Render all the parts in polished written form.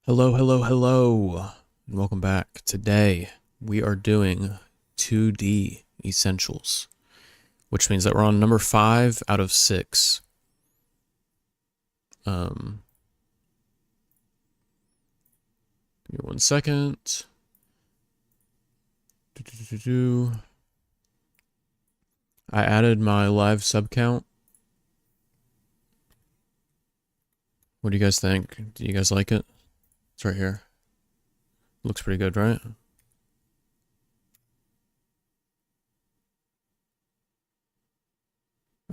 Hello, hello, hello, and welcome back. Today we are doing 2D Essentials, which means that we're on number 5 out of 6. Give me 1 second. I added my live sub count. What do you guys think? Do you guys like it? It's right here. Looks pretty good, right?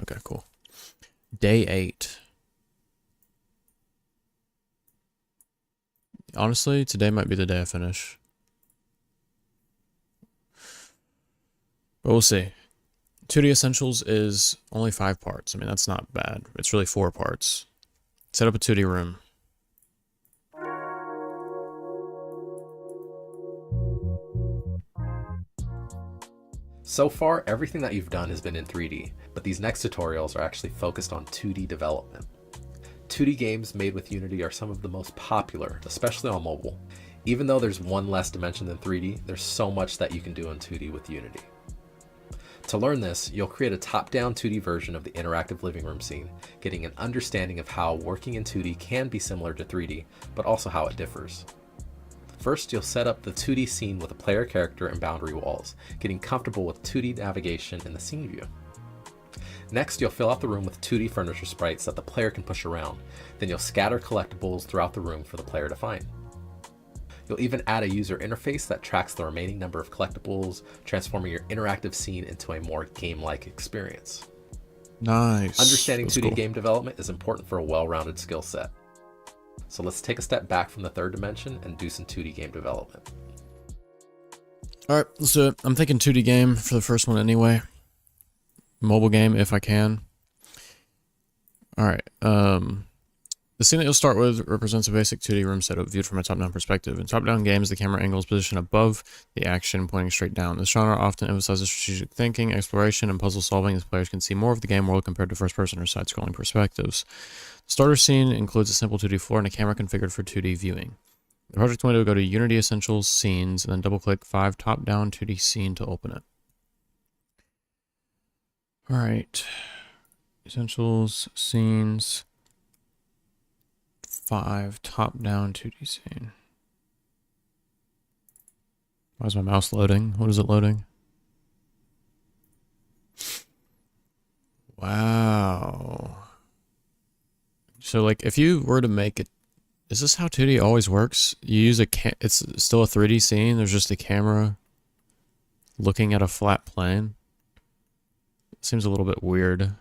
Okay, cool. Day 8. Honestly, today might be the day I finish. But we'll see. 2D Essentials is only 5 parts. I mean, that's not bad. It's really 4 parts. Set up a 2D room. So far, everything that you've done has been in 3D, but these next tutorials are actually focused on 2D development. 2D games made with Unity are some of the most popular, especially on mobile. Even though there's one less dimension than 3D, there's so much that you can do in 2D with Unity. To learn this, you'll create a top-down 2D version of the interactive living room scene, getting an understanding of how working in 2D can be similar to 3D, but also how it differs. First, you'll set up the 2D scene with a player character and boundary walls, getting comfortable with 2D navigation in the scene view. Next, you'll fill out the room with 2D furniture sprites that the player can push around. Then you'll scatter collectibles throughout the room for the player to find. You'll even add a user interface that tracks the remaining number of collectibles, transforming your interactive scene into a more game-like experience. Nice. Understanding That's 2D cool. game development is important for a well-rounded skill set. So let's take a step back from the third dimension and do some 2D game development. Alright, let's do it. I'm thinking 2D game for the first one anyway. Mobile game if I can. Alright, the scene that you'll start with represents a basic 2D room setup viewed from a top-down perspective. In top-down games, the camera angle is positioned above the action, pointing straight down. This genre often emphasizes strategic thinking, exploration, and puzzle solving as players can see more of the game world compared to first-person or side-scrolling perspectives. The starter scene includes a simple 2D floor and a camera configured for 2D viewing. The project window will go to Unity Essentials Scenes, and then double-click 5 top-down 2D scene to open it. Alright. Essentials, Scenes, 5 top-down 2D scene. Why is my mouse loading? What is it loading? Wow. So, like, if you were to make it, is this how 2D always works? You use it's still a 3D scene, there's just a camera looking at a flat plane. Seems a little bit weird.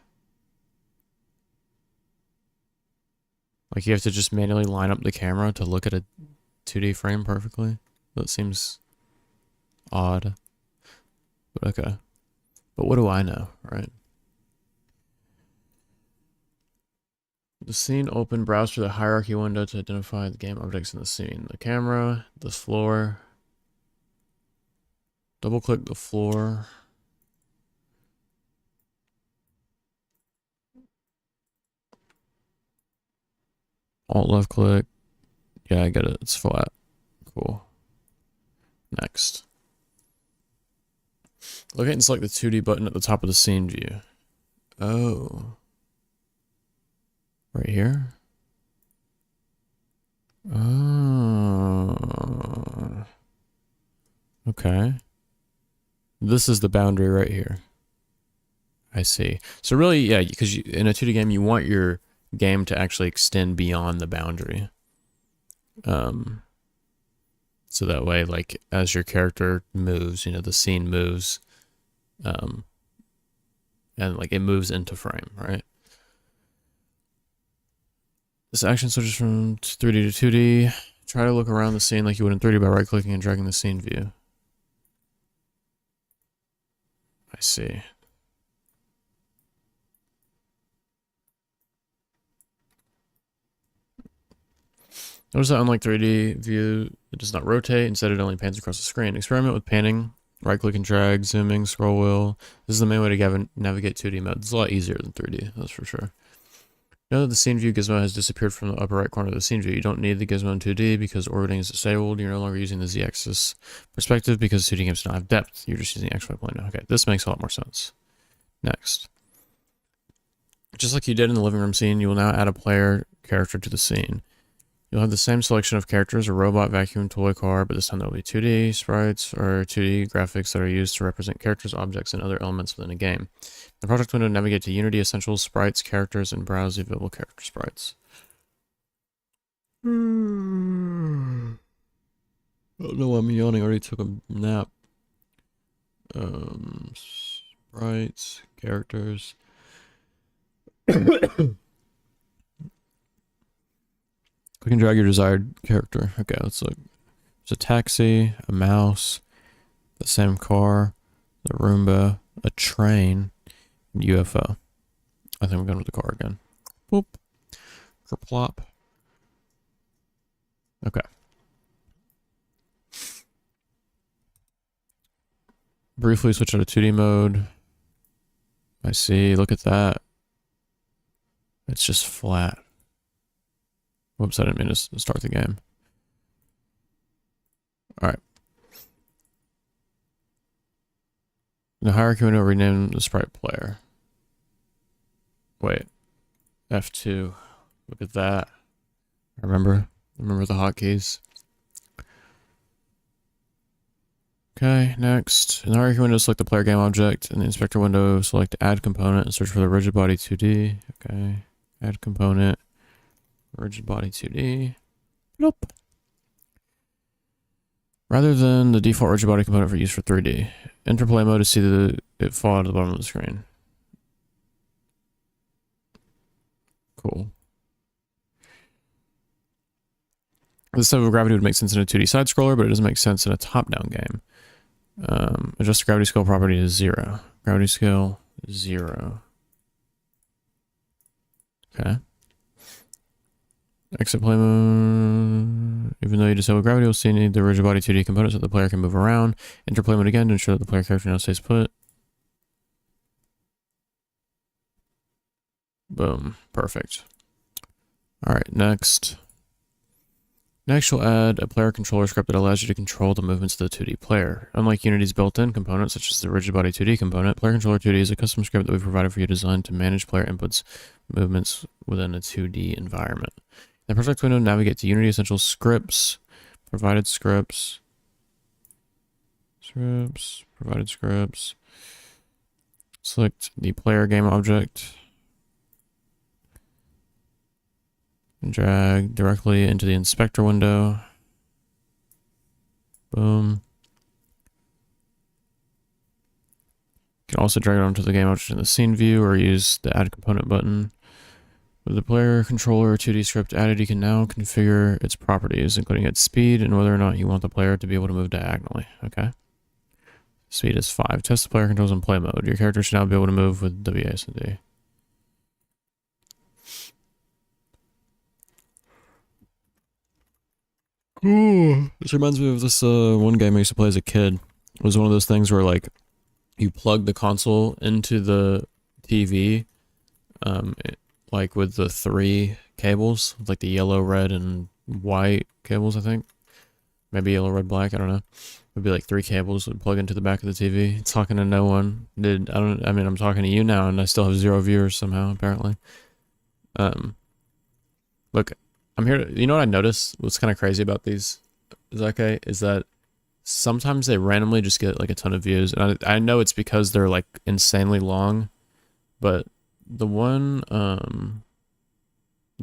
Like, you have to just manually line up the camera to look at a 2D frame perfectly. That seems odd. But okay. But what do I know, right? The scene open, browse through the hierarchy window to identify the game objects in the scene. The camera, the floor. Double click the floor. Alt left click. Yeah, I get it. It's flat. Cool. Next. Locate and select the 2D button at the top of the scene view. Oh. Right here? Oh. Okay. This is the boundary right here. I see. So really, yeah, because in a 2D game, you want your game to actually extend beyond the boundary. So that way, like, as your character moves, you know, the scene moves, and like it moves into frame, right? This action switches from 3D to 2D. Try to look around the scene like you would in 3D by right-clicking and dragging the scene view. I see. Notice that unlike 3D view, it does not rotate. Instead, it only pans across the screen. Experiment with panning. Right-click and drag, zooming, scroll wheel. This is the main way to navigate 2D mode. It's a lot easier than 3D, that's for sure. Know that the scene view gizmo has disappeared from the upper right corner of the scene view. You don't need the gizmo in 2D because orbiting is disabled. You're no longer using the Z-axis perspective because 2D games don't have depth. You're just using XY plane now. Okay, this makes a lot more sense. Next. Just like you did in the living room scene, you will now add a player character to the scene. You'll have the same selection of characters, a robot, vacuum, toy car, but this time there will be 2D sprites or 2D graphics that are used to represent characters, objects, and other elements within a game. In the project window, navigate to Unity Essentials, Sprites, Characters, and browse the available character sprites. I don't know why I'm yawning. I already took a nap. Sprites, characters. Click and drag your desired character. Okay, let's look. There's a taxi, a mouse, the same car, the Roomba, a train, and UFO. I think we're going with the car again. Boop. Kerplop. Okay. Briefly switch out of 2D mode. I see. Look at that. It's just flat. Whoops, I didn't mean to start the game. Alright. In the hierarchy window, rename the sprite player. Wait. F2. Look at that. Remember the hotkeys. Okay, next. In the hierarchy window, select the player game object. In the inspector window, select add component and search for the rigid body 2D. Okay. Add component. Rigid body 2D. Nope. Rather than the default rigid body component for use for 3D. Enter play mode to see it fall out of the bottom of the screen. Cool. This type of gravity would make sense in a 2D side scroller, but it doesn't make sense in a top-down game. Adjust the gravity scale property to 0. Gravity scale 0. Okay. Exit play mode. Even though you disable gravity, you'll see need the rigid body 2D components so the player can move around. Enter play mode again to ensure that the player character now stays put. Boom. Perfect. Alright, next. Next, you'll add a player controller script that allows you to control the movements of the 2D player. Unlike Unity's built-in components, such as the rigid body 2D component, Player Controller 2D is a custom script that we've provided for you designed to manage player inputs movements within a 2D environment. In the project window, navigate to Unity Essentials Scripts, Provided Scripts, Provided Scripts. Select the player game object. And drag directly into the inspector window. Boom. You can also drag it onto the game object in the scene view or use the add component button. With the player controller 2D script added, you can now configure its properties, including its speed and whether or not you want the player to be able to move diagonally. Okay. Speed is 5. Test the player controls in play mode. Your character should now be able to move with WASD. Ooh. This reminds me of this one game I used to play as a kid. It was one of those things where like you plug the console into the TV, like with the 3 cables, like the yellow, red, and white cables, I think. Maybe yellow, red, black, I don't know. It'd be like 3 cables would plug into the back of the TV. Talking to no one. I'm talking to you now and I still have 0 viewers somehow, apparently. Look, I'm here to, you know what I noticed? What's kind of crazy about these, Zake, is that sometimes they randomly just get like a ton of views. And I know it's because they're like insanely long, but the one,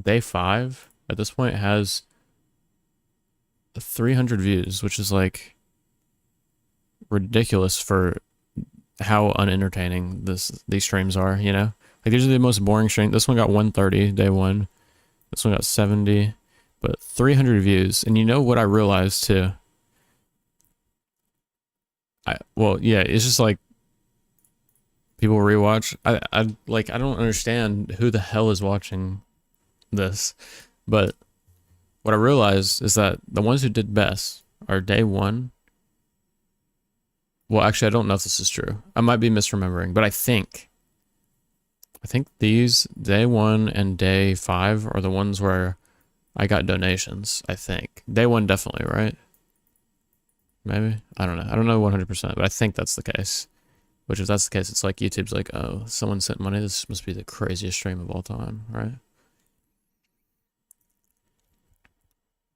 day 5 at this point has 300 views, which is like ridiculous for how unentertaining these streams are, you know? Like these are the most boring streams. This one got 130 day 1. This one got 70, but 300 views. And you know what I realized too? It's just like people rewatch. I don't understand who the hell is watching this, but what I realized is that the ones who did best are day 1. Well, actually, I don't know if this is true. I might be misremembering, but I think I think these day 1 and day 5 are the ones where I got donations. I think day 1 definitely, right? Maybe, I don't know. I don't know 100%, but I think that's the case. Which, if that's the case, it's like YouTube's like, oh, someone sent money. This must be the craziest stream of all time, right?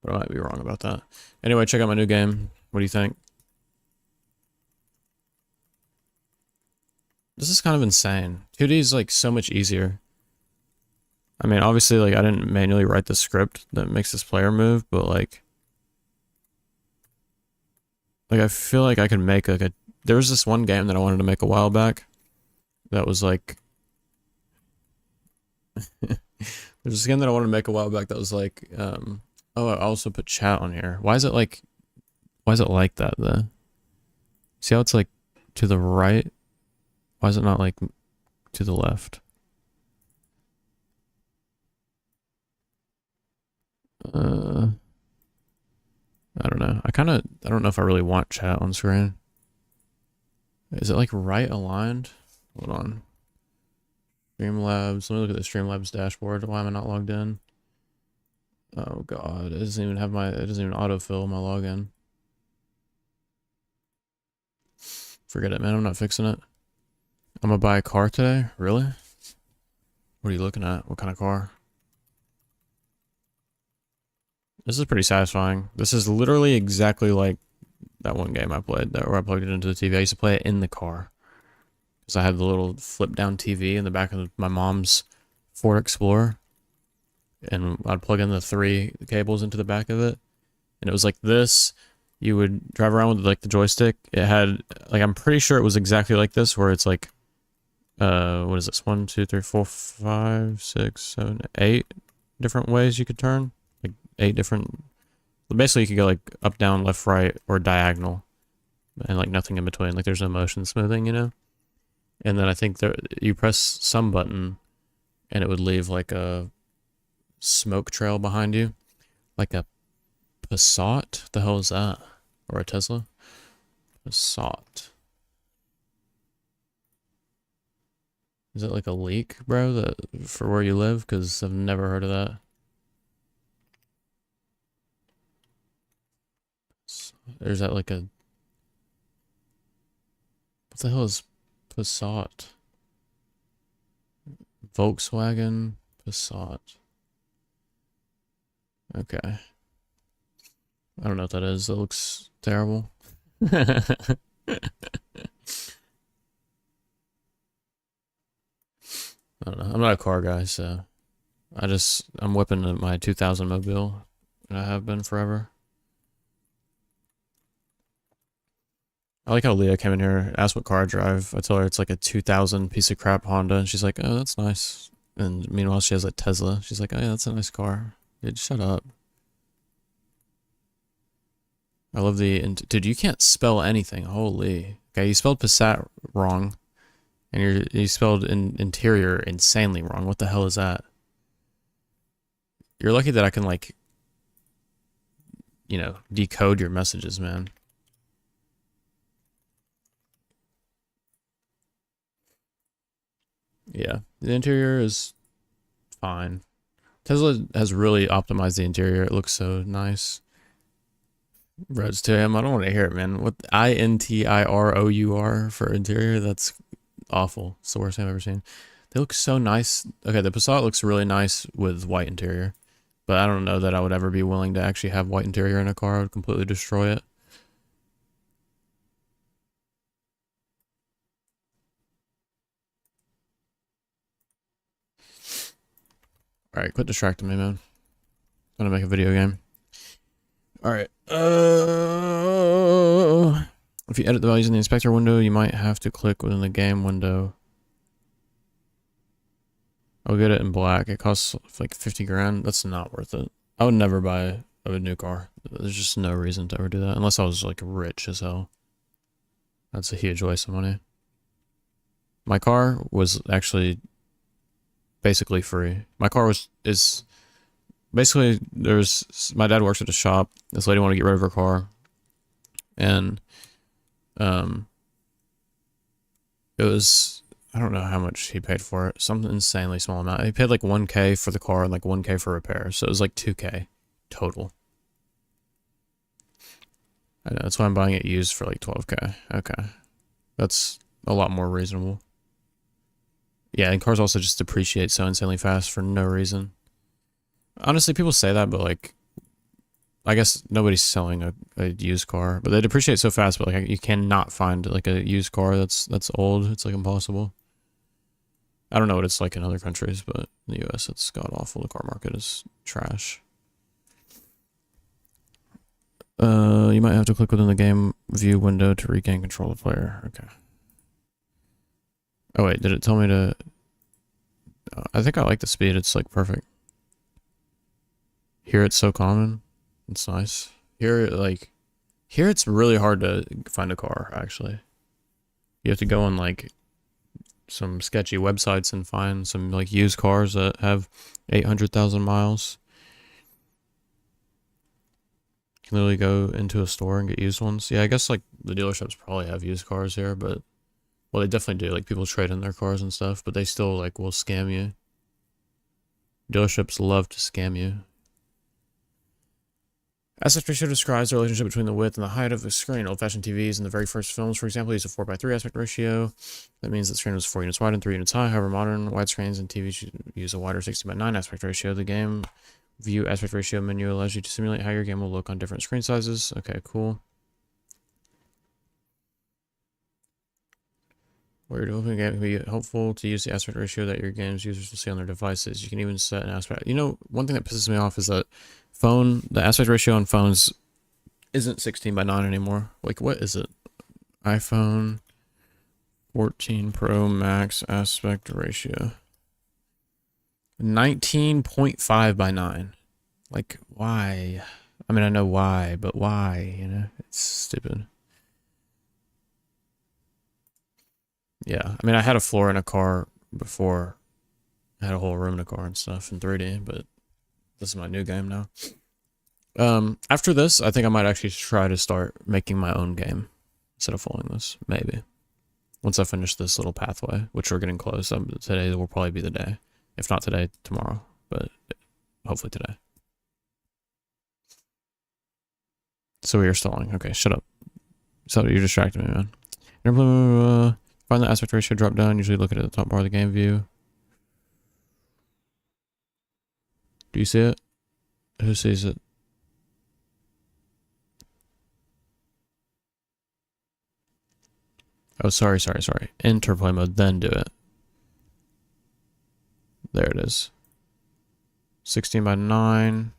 But I might be wrong about that. Anyway, check out my new game. What do you think? This is kind of insane. 2D is like so much easier. I mean, obviously, like I didn't manually write the script that makes this player move, but like I feel like I could make like a. There was this one game that I wanted to make a while back. That was like. There's this game that I wanted to make a while back that was like. Oh, I also put chat on here. Why is it like? Why is it like that though? See how it's like to the right? Why is it not like to the left? I don't know. I don't know if I really want chat on screen. Is it like right aligned? Hold on. Streamlabs. Let me look at the Streamlabs dashboard. Why am I not logged in? Oh god, it doesn't even have my, it doesn't even autofill my login. Forget it, man. I'm not fixing it. I'm gonna buy a car today? Really? What are you looking at? What kind of car? This is pretty satisfying. This is literally exactly like that one game I played where I plugged it into the TV. I used to play it in the car. Because I had the little flip down TV in the back of my mom's Ford Explorer. And I'd plug in the 3 cables into the back of it. And it was like this. You would drive around with like the joystick. It had, like, I'm pretty sure it was exactly like this, where it's like, what is this? 1, 2, 3, 4, 5, 6, 7, 8 different ways you could turn. 8 different, basically you could go like up, down, left, right, or diagonal, and like nothing in between. Like there's no motion smoothing, you know. And then I think there, you press some button, and it would leave like a smoke trail behind you, like a Passat. The hell is that? Or a Tesla? Passat. Is it like a leak, bro? That for where you live? Because I've never heard of that. There's that like a. What the hell is Passat? Volkswagen Passat. Okay. I don't know what that is. That looks terrible. I don't know. I'm not a car guy, so I'm whipping my 2000 Mobile, and I have been forever. I like how Leah came in here, asked what car I drive. I told her it's like a 2000 piece of crap Honda, and she's like, oh, that's nice. And meanwhile, she has a Tesla. She's like, oh yeah, that's a nice car. Dude, shut up. I love the, dude, you can't spell anything. Holy. Okay, you spelled Passat wrong. And you spelled interior insanely wrong. What the hell is that? You're lucky that I can, like, you know, decode your messages, man. Yeah, the interior is fine. Tesla has really optimized the interior. It looks so nice. Reds to him. I don't want to hear it, man. What INTIROUR for interior? That's awful. It's the worst thing I've ever seen. They look so nice. Okay, the Passat looks really nice with white interior, but I don't know that I would ever be willing to actually have white interior in a car. I would completely destroy it. Alright, quit distracting me, man. I'm gonna make a video game. Alright. If you edit the values in the inspector window, you might have to click within the game window. I'll get it in black. It costs like 50 grand. That's not worth it. I would never buy a new car. There's just no reason to ever do that. Unless I was like rich as hell. That's a huge waste of money. My car was actually basically free. My car is basically, my dad works at a shop. This lady wanted to get rid of her car. And it was, I don't know how much he paid for it. Something insanely small amount. He paid like 1K for the car and like 1K for repairs. So it was like 2K total. I know, that's why I'm buying it used for like 12K. Okay. That's a lot more reasonable. Yeah, and cars also just depreciate so insanely fast for no reason. Honestly, people say that, but like, I guess nobody's selling a used car, but they depreciate so fast. But like, you cannot find like a used car that's old. It's like impossible. I don't know what it's like in other countries, but in the U.S. it's god awful. The car market is trash. You might have to click within the game view window to regain control of the player. Okay. Oh wait, did it tell me to? I think I like the speed. It's like perfect. Here it's so common. It's nice. Here it's really hard to find a car, actually. You have to go on like some sketchy websites and find some like used cars that have 800,000 miles. You can literally go into a store and get used ones. Yeah, I guess like the dealerships probably have used cars here, but well, they definitely do. Like people trade in their cars and stuff, but they still like will scam you. Dealerships love to scam you. Aspect ratio describes the relationship between the width and the height of the screen. Old-fashioned TVs in the very first films, for example, used a 4:3 aspect ratio. That means the screen was 4 units wide and 3 units high. However, modern widescreens and TVs use a wider 16:9 aspect ratio. The game view aspect ratio menu allows you to simulate how your game will look on different screen sizes. Okay, cool. While you're developing a game, it can be helpful to use the aspect ratio that your game's users will see on their devices. You can even set an aspect. You know, one thing that pisses me off is that the aspect ratio on phones isn't 16:9 anymore. Like, what is it? iPhone 14 Pro Max aspect ratio 19.5:9. Like, why? I mean, I know why, but why? You know, it's stupid. Yeah, I mean, I had a floor in a car before. I had a whole room in a car and stuff in 3D, but this is my new game now. After this, I think I might actually try to start making my own game instead of following this, maybe. Once I finish this little pathway, which we're getting close. Today will probably be the day. If not today, tomorrow, but hopefully today. So we are stalling. Okay, shut up. So you're distracting me, man. Find the aspect ratio drop down. Usually look at the top bar of the game view. Do you see it? Who sees it? Oh, sorry. Enter play mode, then do it. There it is. 16:9.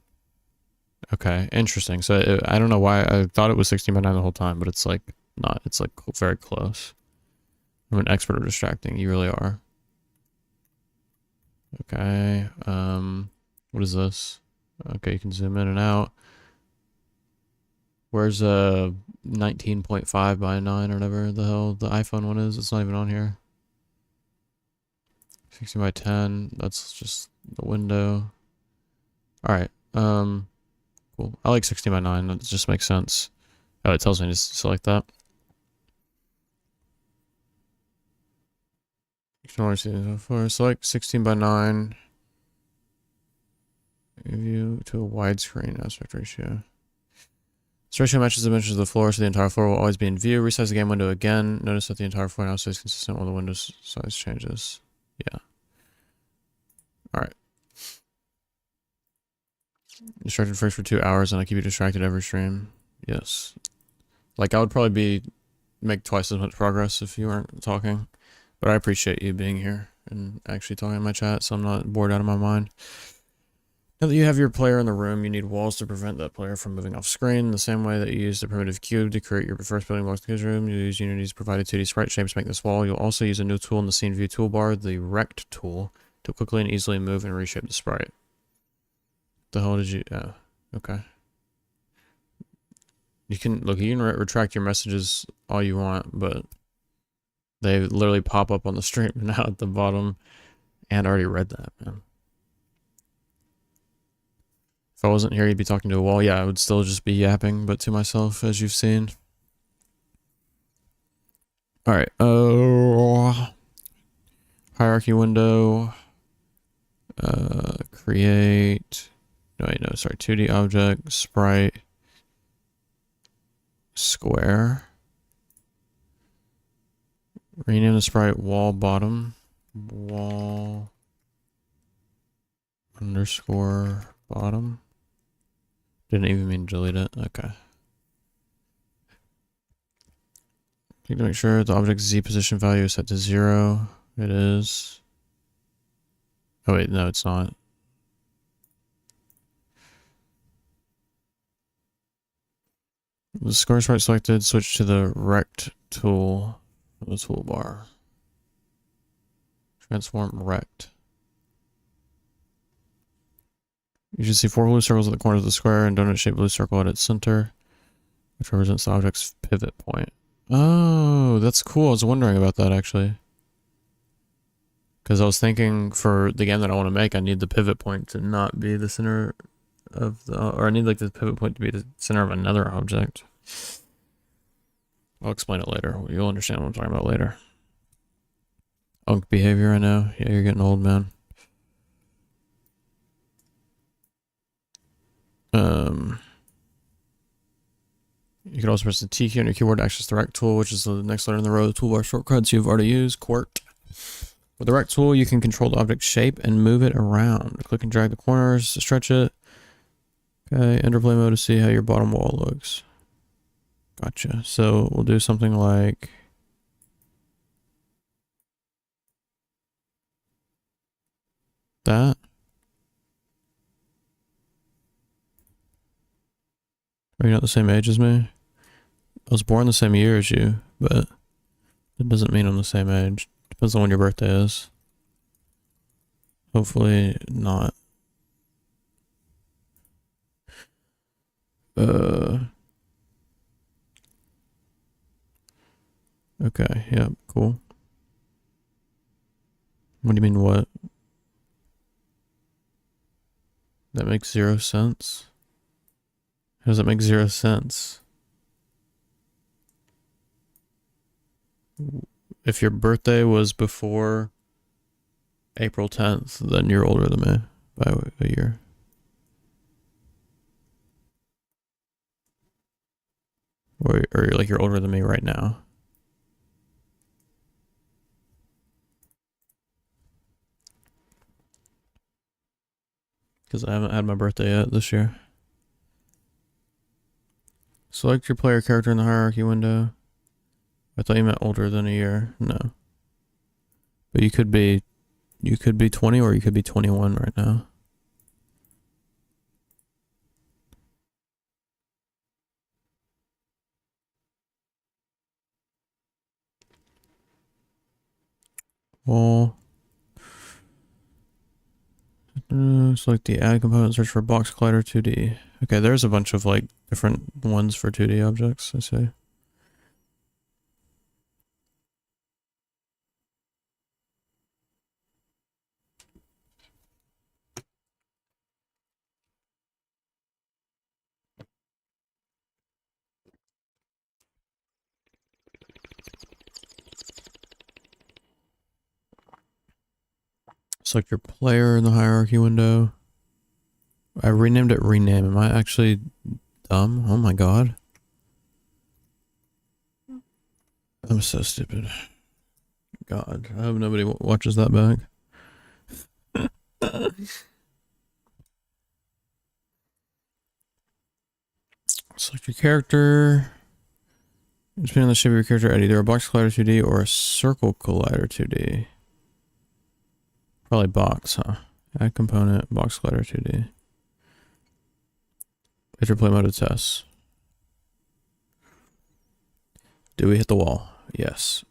Okay, interesting. So I don't know why I thought it was 16:9 the whole time, but it's like not. It's like very close. I'm an expert at distracting. You really are. Okay. What is this? Okay, you can zoom in and out. Where's 19.5:9 or whatever the hell the iPhone one is? It's not even on here. 16:10. That's just the window. All right. Cool. I like 16:9. That just makes sense. Oh, it tells me to select that. You can only see so far. Select 16:9. View to a widescreen aspect ratio. This ratio matches the dimensions of the floor, so the entire floor will always be in view. Resize the game window again. Notice that the entire floor now stays consistent while the window size changes. Yeah. Alright. Distracted first for 2 hours and I keep you distracted every stream. Yes. Like, I would probably make twice as much progress if you weren't talking. But I appreciate you being here and actually talking in my chat, so I'm not bored out of my mind. Now that you have your player in the room, you need walls to prevent that player from moving off screen. The same way that you use the primitive cube to create your first building blocks in the room, you use Unity's provided 2D sprite shapes to make this wall. You'll also use a new tool in the scene view toolbar, the rect tool, to quickly and easily move and reshape the sprite. The hell did you... Oh, okay. You can... Look, you can retract your messages all you want, but they literally pop up on the stream now at the bottom. And I already read that, man. If I wasn't here, you'd be talking to a wall. Yeah, I would still just be yapping, but to myself, as you've seen. Alright, hierarchy window, create, no, wait, no, sorry, 2D object, sprite, square. Rename the sprite wall bottom, wall underscore bottom. Didn't even mean to delete it. Okay. Need to make sure the object's Z position value is set to 0. It is. Oh wait, no, it's not. The square sprite selected, switch to the rect tool on the toolbar. Transform rect. You should see 4 blue circles at the corners of the square and donut-shaped blue circle at its center, which represents the object's pivot point. Oh, that's cool. I was wondering about that, actually. Because I was thinking for the game that I want to make, I need the pivot point to not be the center of the... Or I need, like, the pivot point to be the center of another object. I'll explain it later. You'll understand what I'm talking about later. Unk behavior, I know. Yeah, you're getting old, man. You can also press the T key on your keyboard to access the rect tool, which is the next letter in the row of the toolbar shortcuts you've already used, QWERT. With the rect tool, you can control the object's shape and move it around. Click and drag the corners to stretch it. Okay, enter play mode to see how your bottom wall looks. Gotcha. So we'll do something like... that. Are you not the same age as me? I was born the same year as you, but it doesn't mean I'm the same age. Depends on when your birthday is. Hopefully not. Okay, yeah, cool. What do you mean what? That makes 0 sense. How does that make 0 sense? If your birthday was before April 10th, then you're older than me by a year. Or like you're older than me right now. Because I haven't had my birthday yet this year. Select your player character in the hierarchy window. I thought you meant older than a year. No. But you could be 20 or you could be 21 right now. Well, select the add component, search for box collider 2D. Okay, there's a bunch of like different ones for 2D objects, I see. Select your player in the hierarchy window. I renamed it rename. Am I actually dumb? Oh my god. I'm so stupid. God, I hope nobody watches that back. Select your character. Depending on the shape of your character, add either a box collider 2D or a circle collider 2D. Probably box, huh? Add component, box collider 2D. Interplay mode of test. Do we hit the wall? Yes.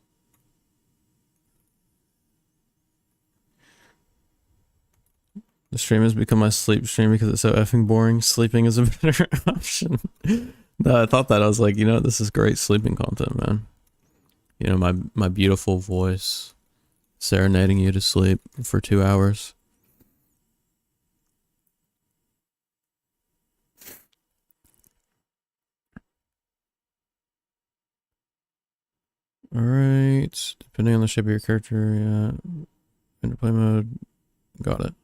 The stream has become my sleep stream because it's so effing boring. Sleeping is a better option. No, I thought that. I was like, you know, this is great sleeping content, man. You know, my beautiful voice serenading you to sleep for 2 hours. Alright. Depending on the shape of your character, yeah. Interplay mode. Got it.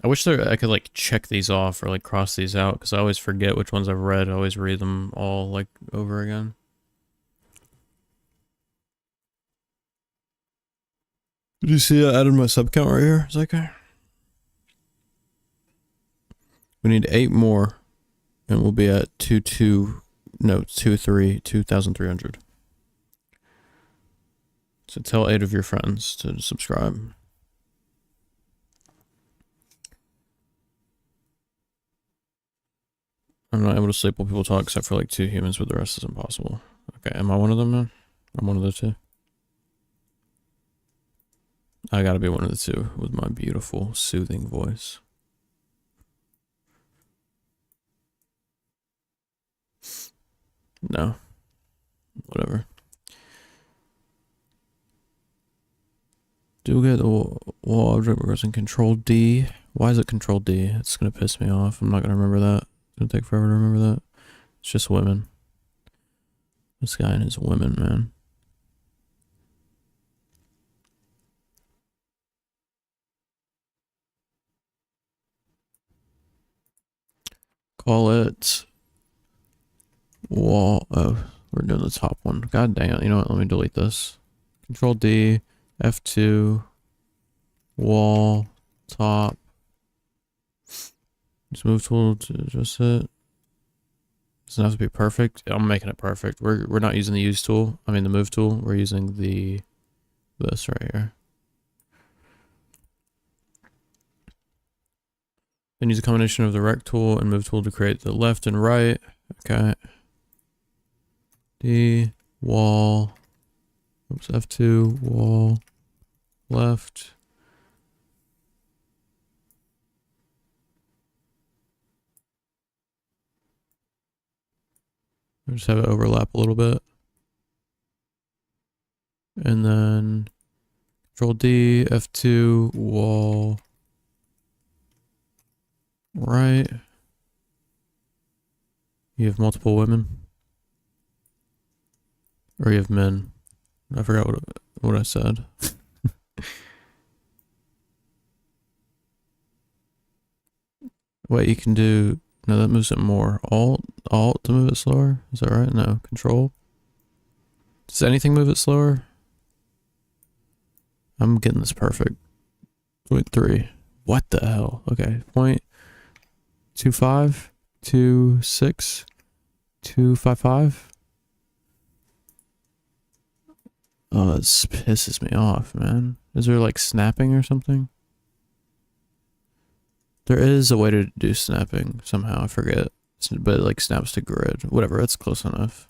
I wish I could like check these off or like cross these out because I always forget which ones I've read. I always read them all like over again. Did you see I added my sub count right here? Is that okay? We need 8 more and we'll be at 2,300. So tell 8 of your friends to subscribe. I'm not able to sleep while people talk except for like 2 humans, but the rest is impossible. Okay, am I one of them now? I'm one of the 2. I gotta be one of the 2 with my beautiful, soothing voice. No. Whatever. Do get the wall object requesting Control D. Why is it Control D? It's gonna piss me off. I'm not gonna remember that. It's gonna take forever to remember that. It's just women. This guy and his women, man. Call it wall. Oh, we're doing the top one. God dang it. You know what? Let me delete this. Control D, F2, wall, top. Just move tool to adjust it. Doesn't have to be perfect. I'm making it perfect. We're not using the use tool. I mean the move tool. We're using this right here. Then use a combination of the rect tool and move tool to create the left and right. Okay. D, wall, oops, F2, wall, left. I'll just have it overlap a little bit. And then Control D, F2, wall, right. You have multiple women? Or you have men? I forgot what I said. Wait, you can do... No, that moves it more. Alt to move it slower? Is that right? No. Control? Does anything move it slower? I'm getting this perfect. 0.3. What the hell? Okay. 0.25, 26, 255. Oh, this pisses me off, man. Is there like snapping or something? There is a way to do snapping somehow. I forget. But it like snaps to grid. Whatever, that's close enough.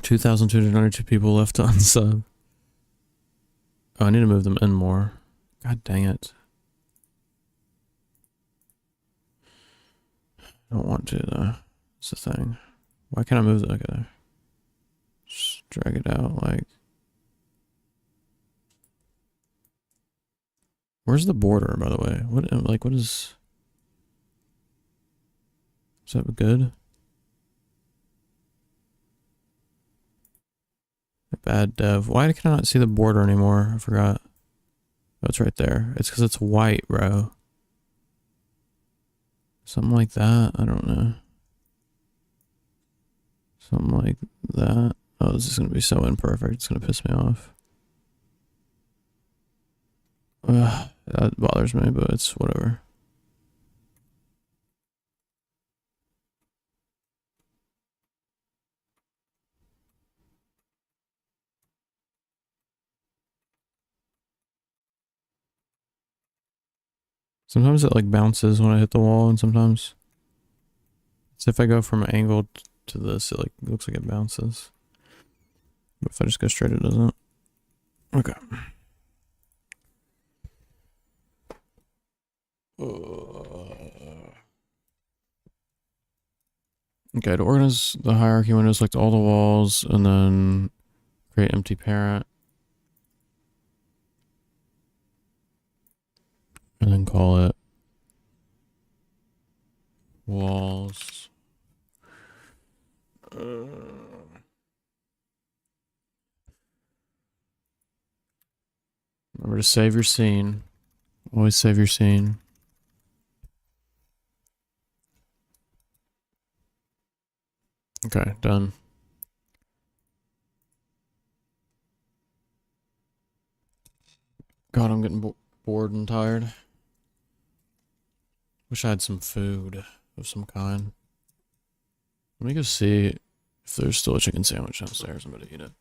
2,292 people left on sub. Oh, I need to move them in more. God dang it. I don't want to though. That's the thing. Why can't I move that? Okay. Just drag it out like. Where's the border, by the way? What is that good? Bad dev. Why can I not see the border anymore? I forgot. Oh, it's right there. It's because it's white, bro. Something like that. I don't know. Something like that. Oh, this is going to be so imperfect. It's going to piss me off. Ugh, that bothers me, but it's whatever. Sometimes it like bounces when I hit the wall, and sometimes it's if I go from an angle to this, it like looks like it bounces. But if I just go straight, it doesn't. Okay. Okay, to organize the hierarchy window, select all the walls, and then create empty parent. And then call it walls. Remember to save your scene. Always save your scene. Okay, done. God, I'm getting bored and tired. Wish I had some food of some kind. Let me go see if there's still a chicken sandwich downstairs. I'm gonna eat it.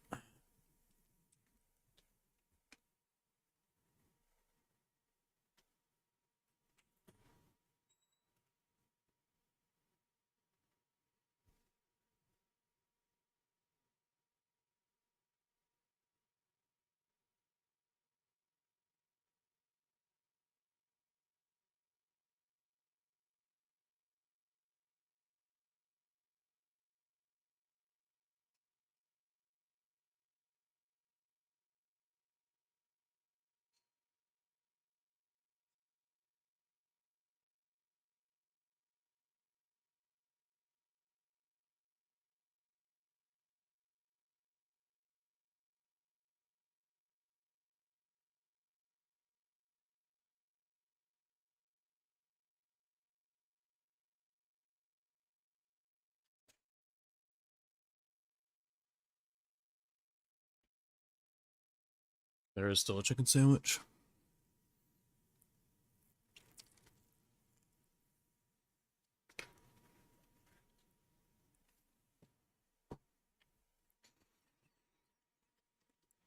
There is still a chicken sandwich.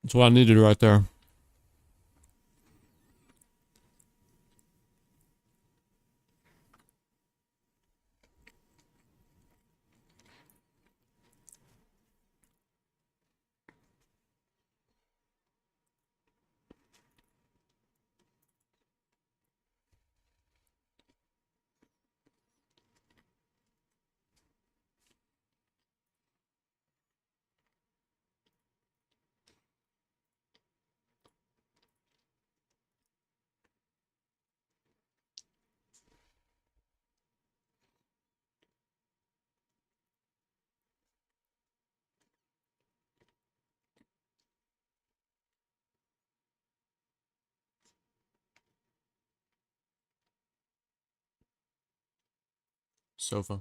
That's what I needed right there. Sofa.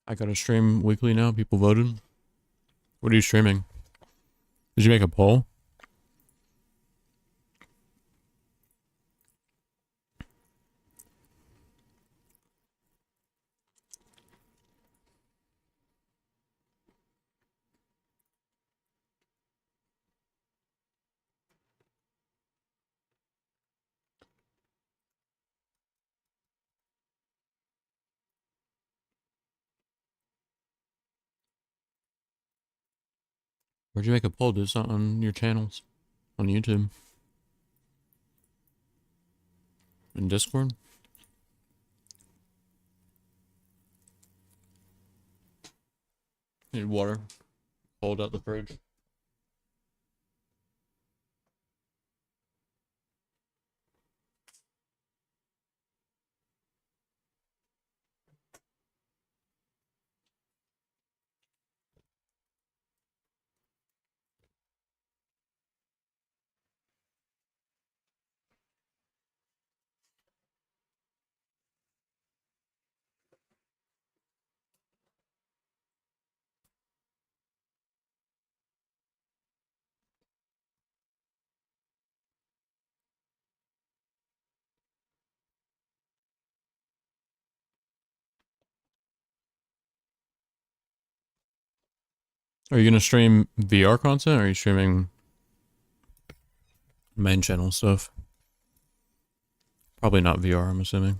I gotta stream weekly now. People voted. What are you streaming? Did you make a poll? Where'd you make a poll? Do something on your channels. On YouTube. In Discord? Need water. Hold out the fridge. Are you gonna stream VR content or are you streaming main channel stuff? Probably not VR, I'm assuming.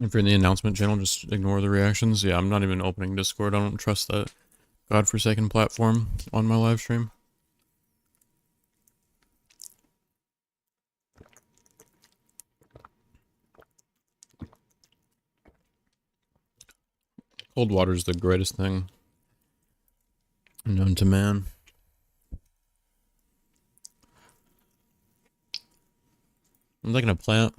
If you're in the announcement channel, just ignore the reactions. Yeah, I'm not even opening Discord. I don't trust that godforsaken platform on my live stream. Cold water is the greatest thing known to man. I'm taking a plant.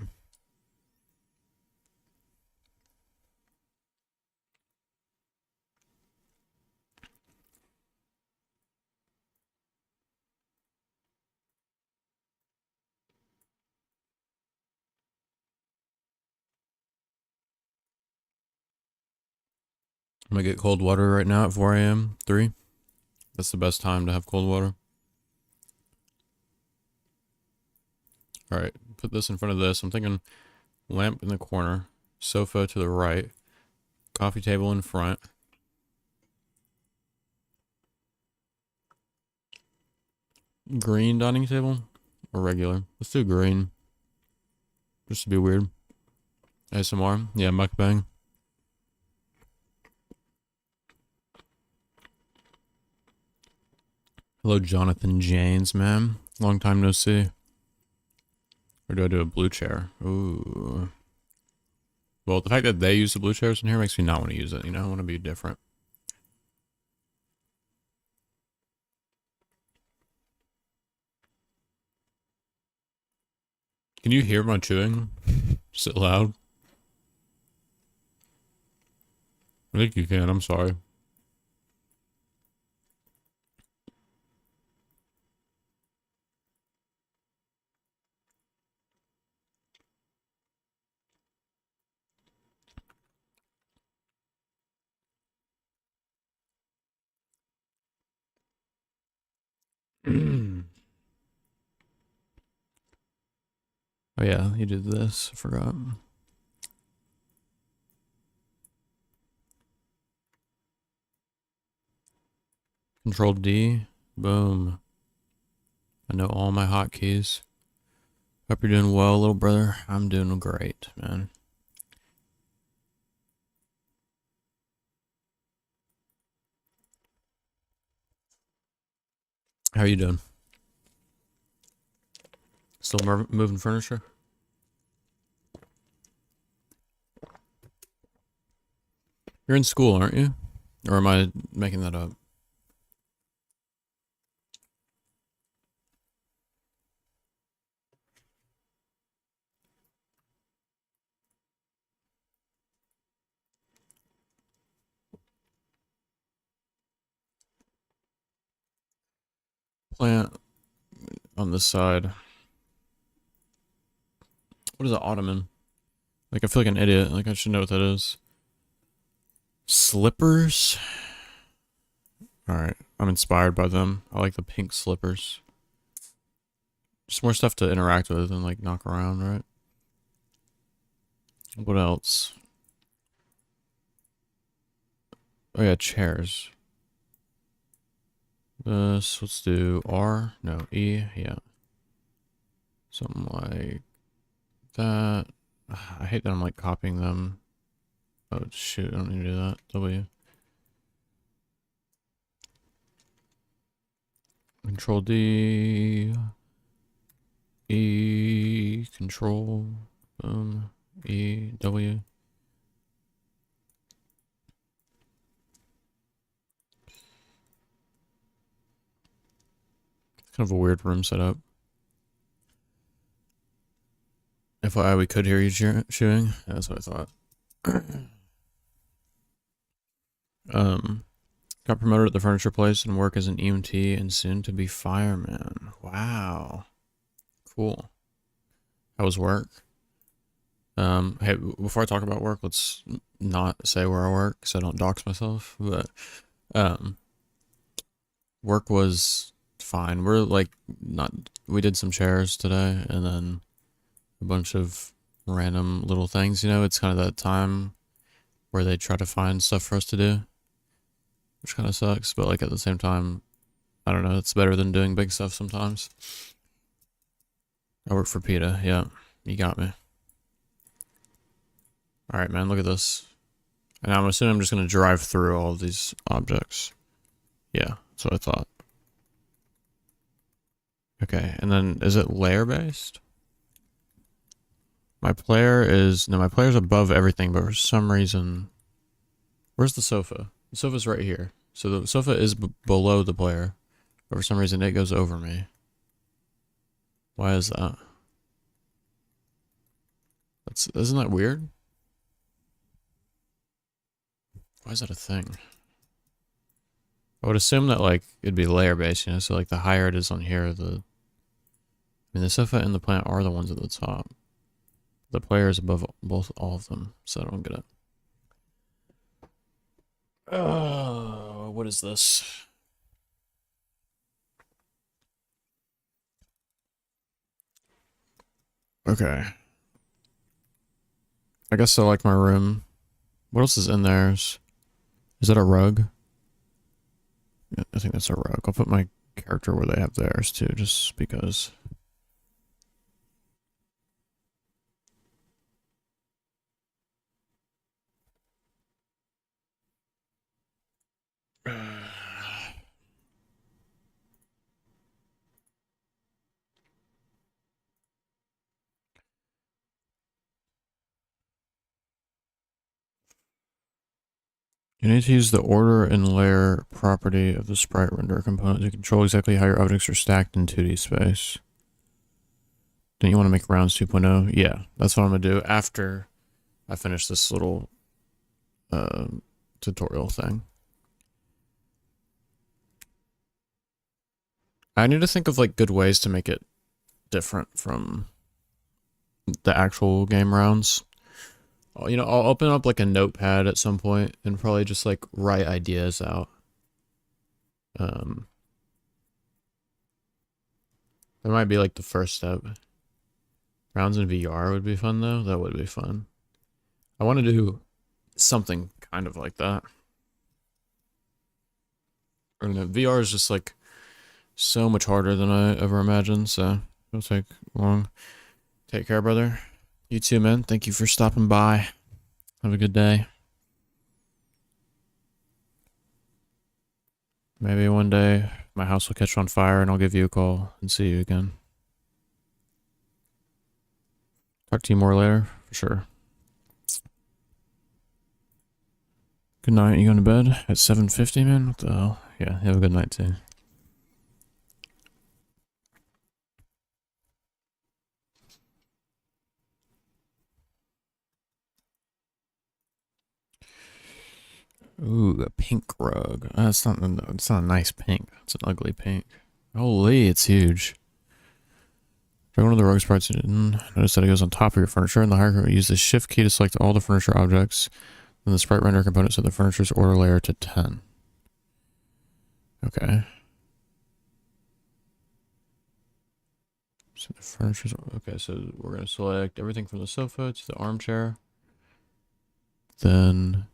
I'm gonna get cold water right now at 4 a.m. 3. That's the best time to have cold water. Alright, put this in front of this. I'm thinking lamp in the corner, sofa to the right, coffee table in front. Green dining table or regular? Let's do green. Just to be weird. ASMR. Yeah, mukbang. Hello, Jonathan Janes, man. Long time no see. Or do I do a blue chair? Ooh. Well, the fact that they use the blue chairs in here makes me not want to use it. You know, I want to be different. Can you hear my chewing? Is it loud? I think you can. I'm sorry. Oh yeah, you did this. I forgot. Control D. Boom. I know all my hotkeys. Hope you're doing well, little brother. I'm doing great, man. How are you doing? Still moving furniture? You're in school, aren't you? Or am I making that up? Plant on this side. What is an ottoman? Like, I feel like an idiot. Like, I should know what that is. Slippers? Alright, I'm inspired by them. I like the pink slippers. Just more stuff to interact with and, like, knock around, right? What else? Oh yeah, chairs. Let's do R. No, E. Yeah. Something like that. I hate that I'm like copying them. Oh shoot, I don't need to do that. W. Control D. E. Control. E. W. Kind of a weird room setup. FYI, we could hear you chewing. Yeah, that's what I thought. Got promoted at the furniture place and work as an EMT and soon to be fireman. Wow. Cool. How was work? Hey, before I talk about work, let's not say where I work so I don't dox myself. But, work was fine. We're like we did some chairs today and then a bunch of random little things. You know, it's kind of that time where they try to find stuff for us to do, which kind of sucks. But like at the same time, I don't know. It's better than doing big stuff sometimes. I work for PETA. Yeah, you got me. All right, man. Look at this. And I'm assuming I'm just gonna drive through all of these objects. Yeah, that's what I thought. Okay, and then is it layer based? My player's above everything, but for some reason Where's the sofa? The sofa's right here. So the sofa is below the player. But for some reason, it goes over me. Why is that? Isn't that weird? Why is that a thing? I would assume that like it'd be layer based, you know. So like the higher it is on here, the the sofa and the plant are the ones at the top. The player is above all of them, so I don't get it. Oh, what is this? Okay. I guess I like my room. What else is in there? Is that a rug? Yeah, I think that's a rug. I'll put my character where they have theirs too, just because. You need to use the order and layer property of the sprite renderer component to control exactly how your objects are stacked in 2D space. Don't you want to make rounds 2.0? Yeah, that's what I'm going to do after I finish this little tutorial thing. I need to think of like good ways to make it different from the actual game rounds. You know, I'll open up like a notepad at some point and probably just like write ideas out. That might be like the first step. Rounds in VR would be fun though. That would be fun. I want to do something kind of like that. I don't know. VR is just like so much harder than I ever imagined, so it'll take long. Take care, brother. You too, man. Thank you for stopping by. Have a good day. Maybe one day my house will catch on fire and I'll give you a call and see you again. Talk to you more later, for sure. Good night. You going to bed at 7:50, man? What the hell? Yeah, have a good night too. Ooh, a pink rug. It's not a nice pink. It's an ugly pink. Holy, it's huge. Try one of the rug sprites. Notice that it goes on top of your furniture. In the hierarchy, use the shift key to select all the furniture objects. Then the sprite render component set the furniture's order layer to 10. Okay. So the furniture's okay. So we're gonna select everything from the sofa to the armchair. Then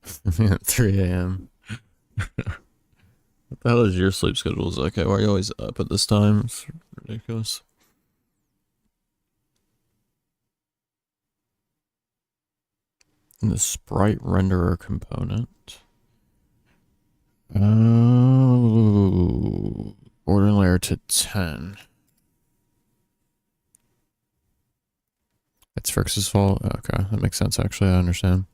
3 a.m. What the hell is your sleep schedules? Okay, why are you always up at this time? It's ridiculous. And the sprite renderer component. Oh, order layer to 10. It's Frix's fault. Okay, that makes sense. Actually, I understand.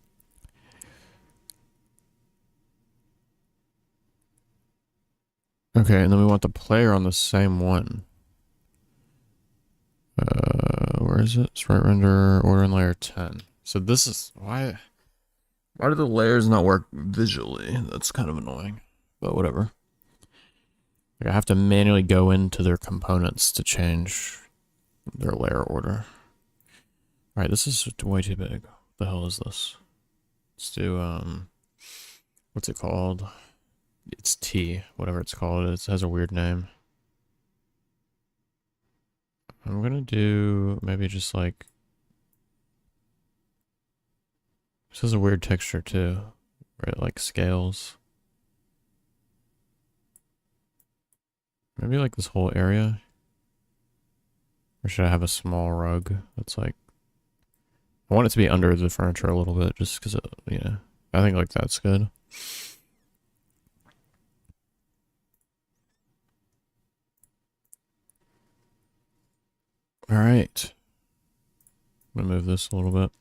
Okay, and then we want the player on the same one. Where is it? Sprite render, order in layer 10. So this is why do the layers not work visually? That's kind of annoying, but whatever. Like I have to manually go into their components to change their layer order. All right, this is way too big. What the hell is this? Let's do what's it called? It's T, whatever it's called. It has a weird name. I'm gonna do maybe just like this has a weird texture too, right? Like scales. Maybe like this whole area. Or should I have a small rug that's like I want it to be under the furniture a little bit just because you know, I think like that's good. All right. I'm gonna move this a little bit.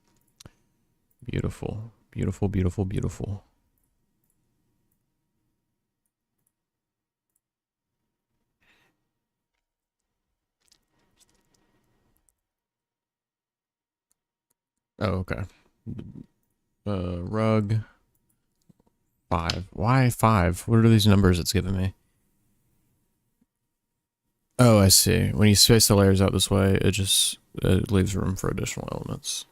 Beautiful. Beautiful, beautiful, beautiful. Oh, okay. Rug. 5. Why 5? What are these numbers it's giving me? Oh, I see. When you space the layers out this way, it leaves room for additional elements.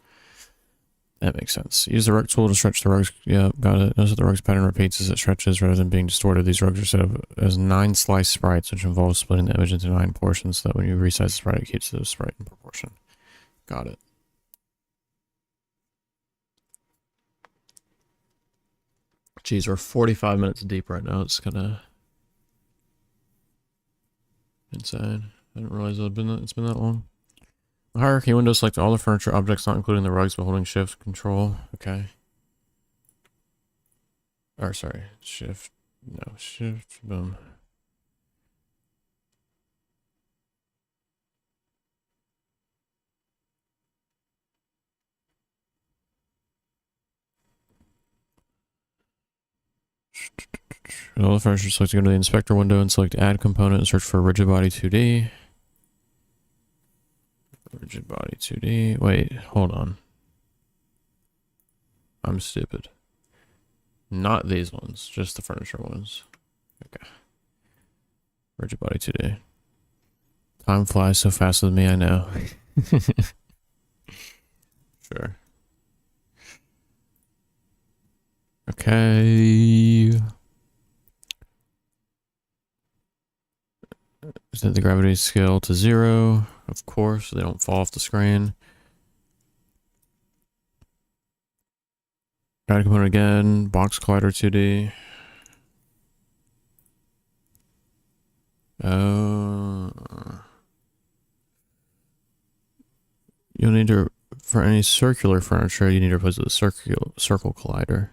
That makes sense. Use the rug tool to stretch the rugs. Yeah, got it. Notice that the rug's pattern repeats as it stretches rather than being distorted. These rugs are set up as 9 slice sprites, which involves splitting the image into 9 portions so that when you resize the sprite, it keeps the sprite in proportion. Got it. Jeez, we're 45 minutes deep right now. It's kind of insane. I didn't realize it's been that long. The hierarchy window, select all the furniture objects, not including the rugs, by holding shift control. Okay. Or sorry, shift. No, shift. Boom. All the furniture, select to go to the inspector window and select add component and search for rigid body 2D. Rigid body 2D. Wait, hold on. I'm stupid. Not these ones, just the furniture ones. Okay. Rigid body 2D. Time flies so fast with me, I know. Sure. Okay. Set the gravity scale to 0, of course, so they don't fall off the screen. Add component again, box collider 2D. You'll need to, for any circular furniture, you need to replace it with a circle collider.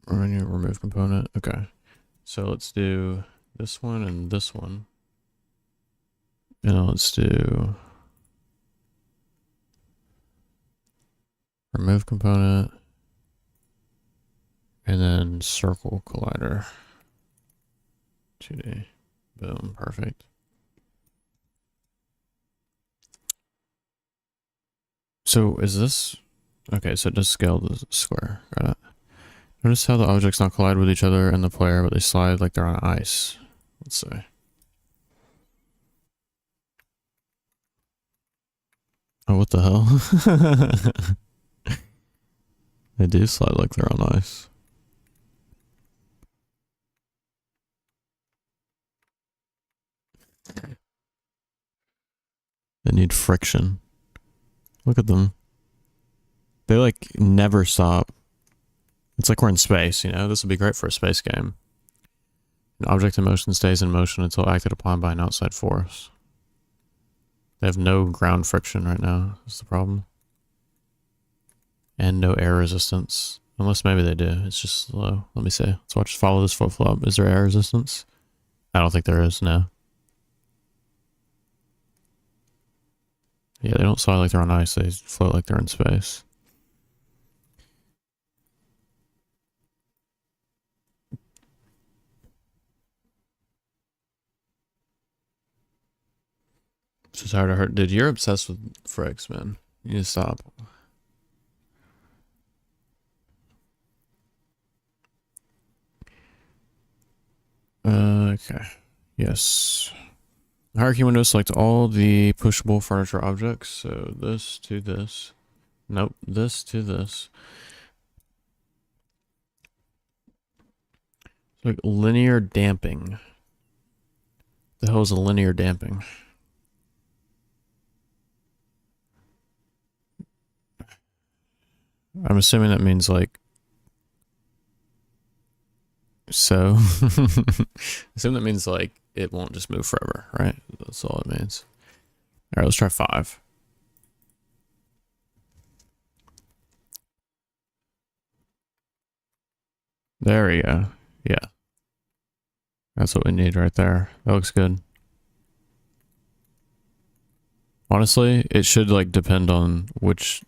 Remove component, okay. So let's do this one and this one. And let's do remove component and then circle collider 2D. Boom, perfect. So is this okay? So it does scale the square. Got it. Notice how the objects not collide with each other and the player, but they slide like they're on ice. Let's see. Oh, what the hell? They do slide like they're on ice. They need friction. Look at them. They like never stop. It's like we're in space, you know? This would be great for a space game. An object in motion stays in motion until acted upon by an outside force. They have no ground friction right now, is the problem. And no air resistance. Unless maybe they do. It's just slow. Let me see. Let's watch. Follow this flip-flop. Is there air resistance? I don't think there is, no. Yeah, they don't slide like they're on ice. They float like they're in space. It's hard to hurt. Dude, you're obsessed with Frigs, man. You need to stop. Okay. Yes. Hierarchy window, select all the pushable furniture objects. So this to this. Nope. This to this. Like linear damping. The hell is a linear damping? I'm assuming that means like so. I assume that means like it won't just move forever, right? That's all it means. All right, let's try 5. There we go. Yeah. That's what we need right there. That looks good. Honestly, it should like depend on which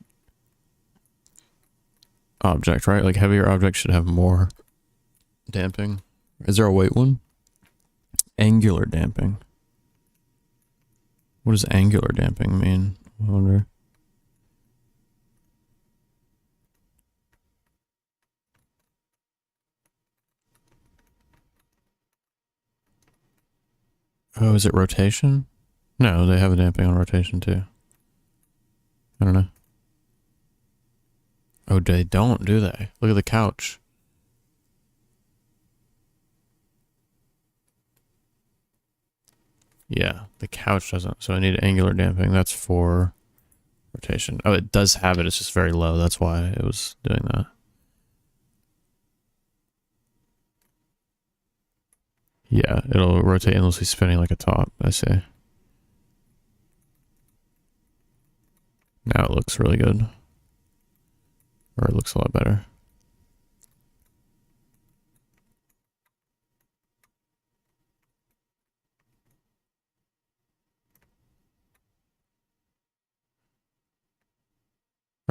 object, right? Like heavier objects should have more damping. Is there a weight one? Angular damping. What does angular damping mean? I wonder. Oh, is it rotation? No, they have a damping on rotation too. I don't know. Oh, they don't, do they? Look at the couch. Yeah, the couch doesn't. So I need angular damping. That's for rotation. Oh, it does have it. It's just very low. That's why it was doing that. Yeah, it'll rotate endlessly spinning like a top. I see. Now it looks really good. Or it looks a lot better.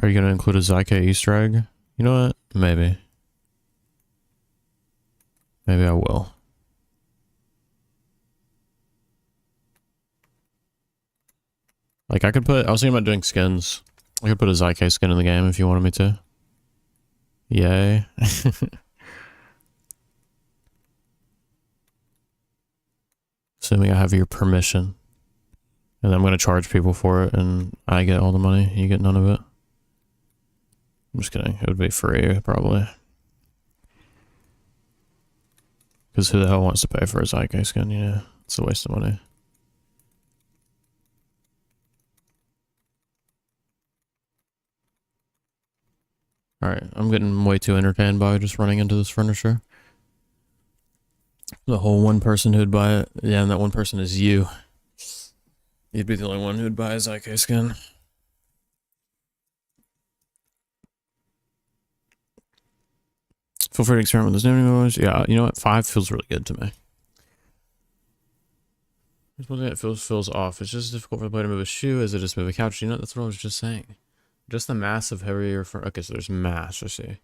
Are you going to include a Zyke Easter egg? You know what? Maybe. Maybe I will. Like I could put, I was thinking about doing skins. I could put a Zyke skin in the game if you wanted me to. Yay. Assuming I have your permission. And I'm going to charge people for it and I get all the money. You get none of it. I'm just kidding. It would be free, probably. Because who the hell wants to pay for a Zyke skin, you know? It's a waste of money. Alright, I'm getting way too entertained by just running into this furniture. The whole one person who'd buy it. Yeah, and that one person is you. You'd be the only one who'd buy a Zyke skin. Feel free to experiment with this naming modes. Yeah, you know what? 5 feels really good to me. There's one thing that feels off. It's just difficult for the player to move a shoe as it just move a couch. You know, that's what I was just saying. Just the mass of heavier for okay, so there's mass, I see.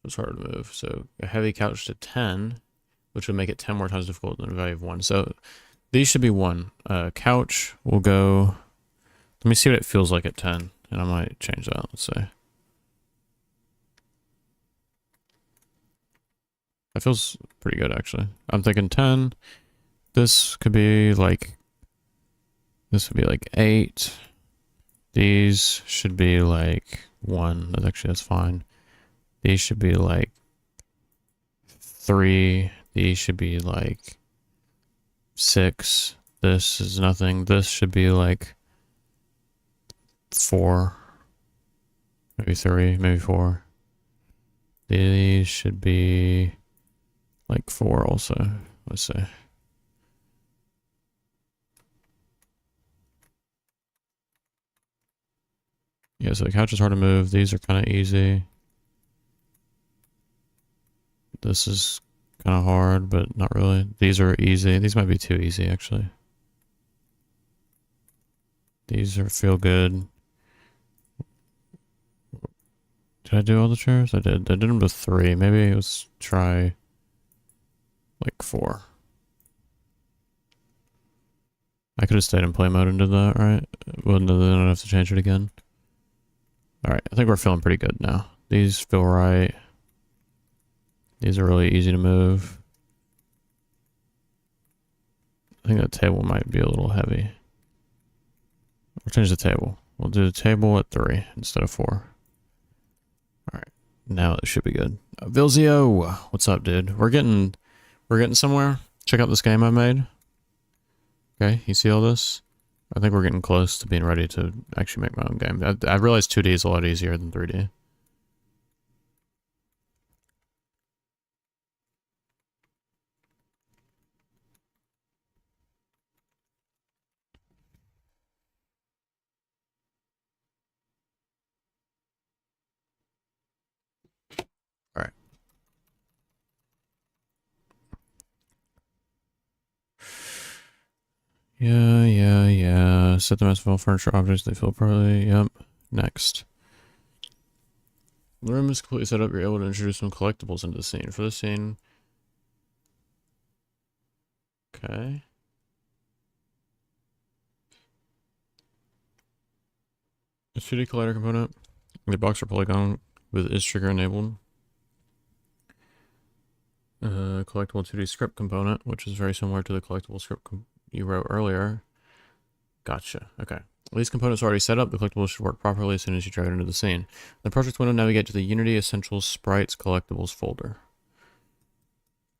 It's harder to move. So a heavy couch to 10, which would make it 10 more times difficult than a value of 1. So these should be 1. Couch will go. Let me see what it feels like at 10, and I might change that. Let's say. That feels pretty good actually. I'm thinking 10. This could be like. This would be like 8. These should be like 1. That's fine. These should be like 3. These should be like 6. This is nothing. This should be like 4. Maybe 3, maybe 4. These should be like 4 also. Let's see. Yeah, so the couch is hard to move. These are kind of easy. This is kind of hard, but not really. These are easy. These might be too easy, actually. These feel good. Did I do all the chairs? I did. I did them to 3. Maybe let's try like 4. I could have stayed in play mode and did that, right? Well, no, then I'd have to change it again. Alright, I think we're feeling pretty good now. These feel right. These are really easy to move. I think that table might be a little heavy. We'll change the table. We'll do the table at 3 instead of 4. Alright, now it should be good. Vilzio, what's up, dude? We're getting somewhere. Check out this game I made. Okay, you see all this? I think we're getting close to being ready to actually make my own game. I realized 2D is a lot easier than 3D. Alright. Yeah. Set them as full furniture objects. They fill properly. Yep. Next. When the room is completely set up, you're able to introduce some collectibles into the scene. For this scene... Okay. A 2D collider component. The box or polygon with is trigger enabled. Collectible 2D script component, which is very similar to the collectible script you wrote earlier. Gotcha. Okay. These components are already set up. The collectibles should work properly as soon as you drag it into the scene. In the project window, navigate to the Unity Essentials Sprites Collectibles folder.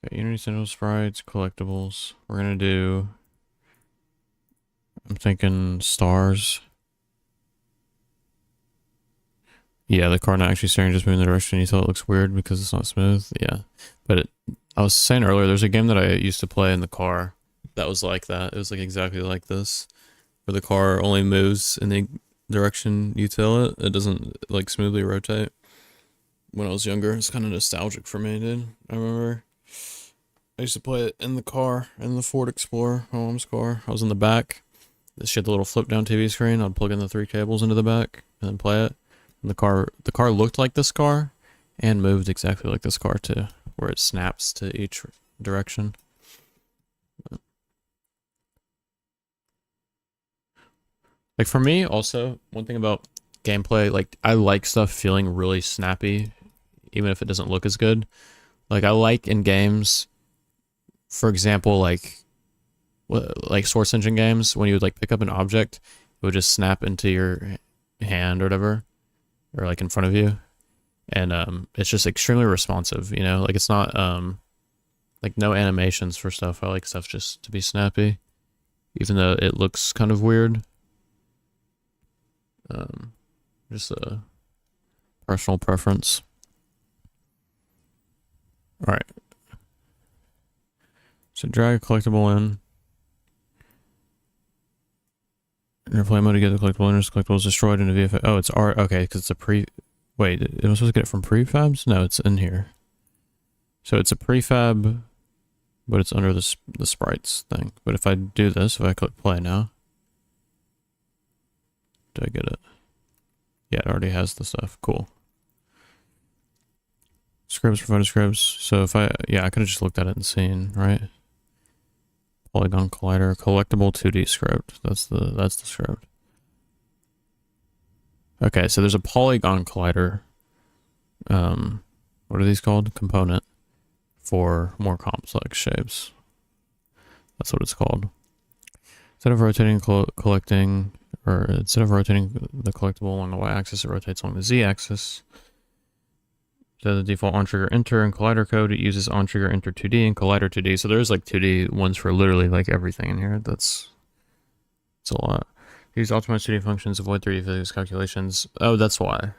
Okay, Unity Essentials Sprites Collectibles. We're gonna do... I'm thinking stars. Yeah, the car not actually steering, just moving the direction. You tell it looks weird because it's not smooth. Yeah, but I was saying earlier, there's a game that I used to play in the car that was like that. It was like exactly like this, where the car only moves in the direction you tell it. It doesn't like smoothly rotate. When I was younger, it's kind of nostalgic for me, dude. I remember I used to play it in the car, in the Ford Explorer, my mom's car. I was in the back. She had the little flip down TV screen. I'd plug in the 3 cables into the back and then play it. And the car looked like this car and moved exactly like this car too, where it snaps to each direction. Like for me also, one thing about gameplay, like I like stuff feeling really snappy, even if it doesn't look as good. Like I like in games, for example, like Source Engine games, when you would like pick up an object, it would just snap into your hand or whatever, or like in front of you, and it's just extremely responsive, you know, like it's not like no animations for stuff. I like stuff just to be snappy, even though it looks kind of weird. Just a personal preference. All right, so drag a collectible in. In airplane mode to get the collectible in, collectible is destroyed in a VFX. Oh, it's art. Okay, because it's a pre... Wait, am I supposed to get it from prefabs? No, it's in here. So it's a prefab, but it's under the sprites thing. But if I do this, if I click play now... Do I get it? Yeah, it already has the stuff. Cool. Scripts for photo scripts. So if I... Yeah, I could have just looked at it and seen, right? Polygon collider, collectible 2D script. That's the script. Okay, so there's a polygon collider. What are these called? Component for more complex shapes. That's what it's called. Instead of rotating collecting, or instead of rotating the collectible along the y-axis, it rotates along the z-axis. So the default on-trigger enter and collider code, it uses on-trigger enter 2D and collider 2D. So there's like 2D ones for literally like everything in here. That's a lot. Use optimized 2D functions, avoid 3D physics calculations. Oh, that's why.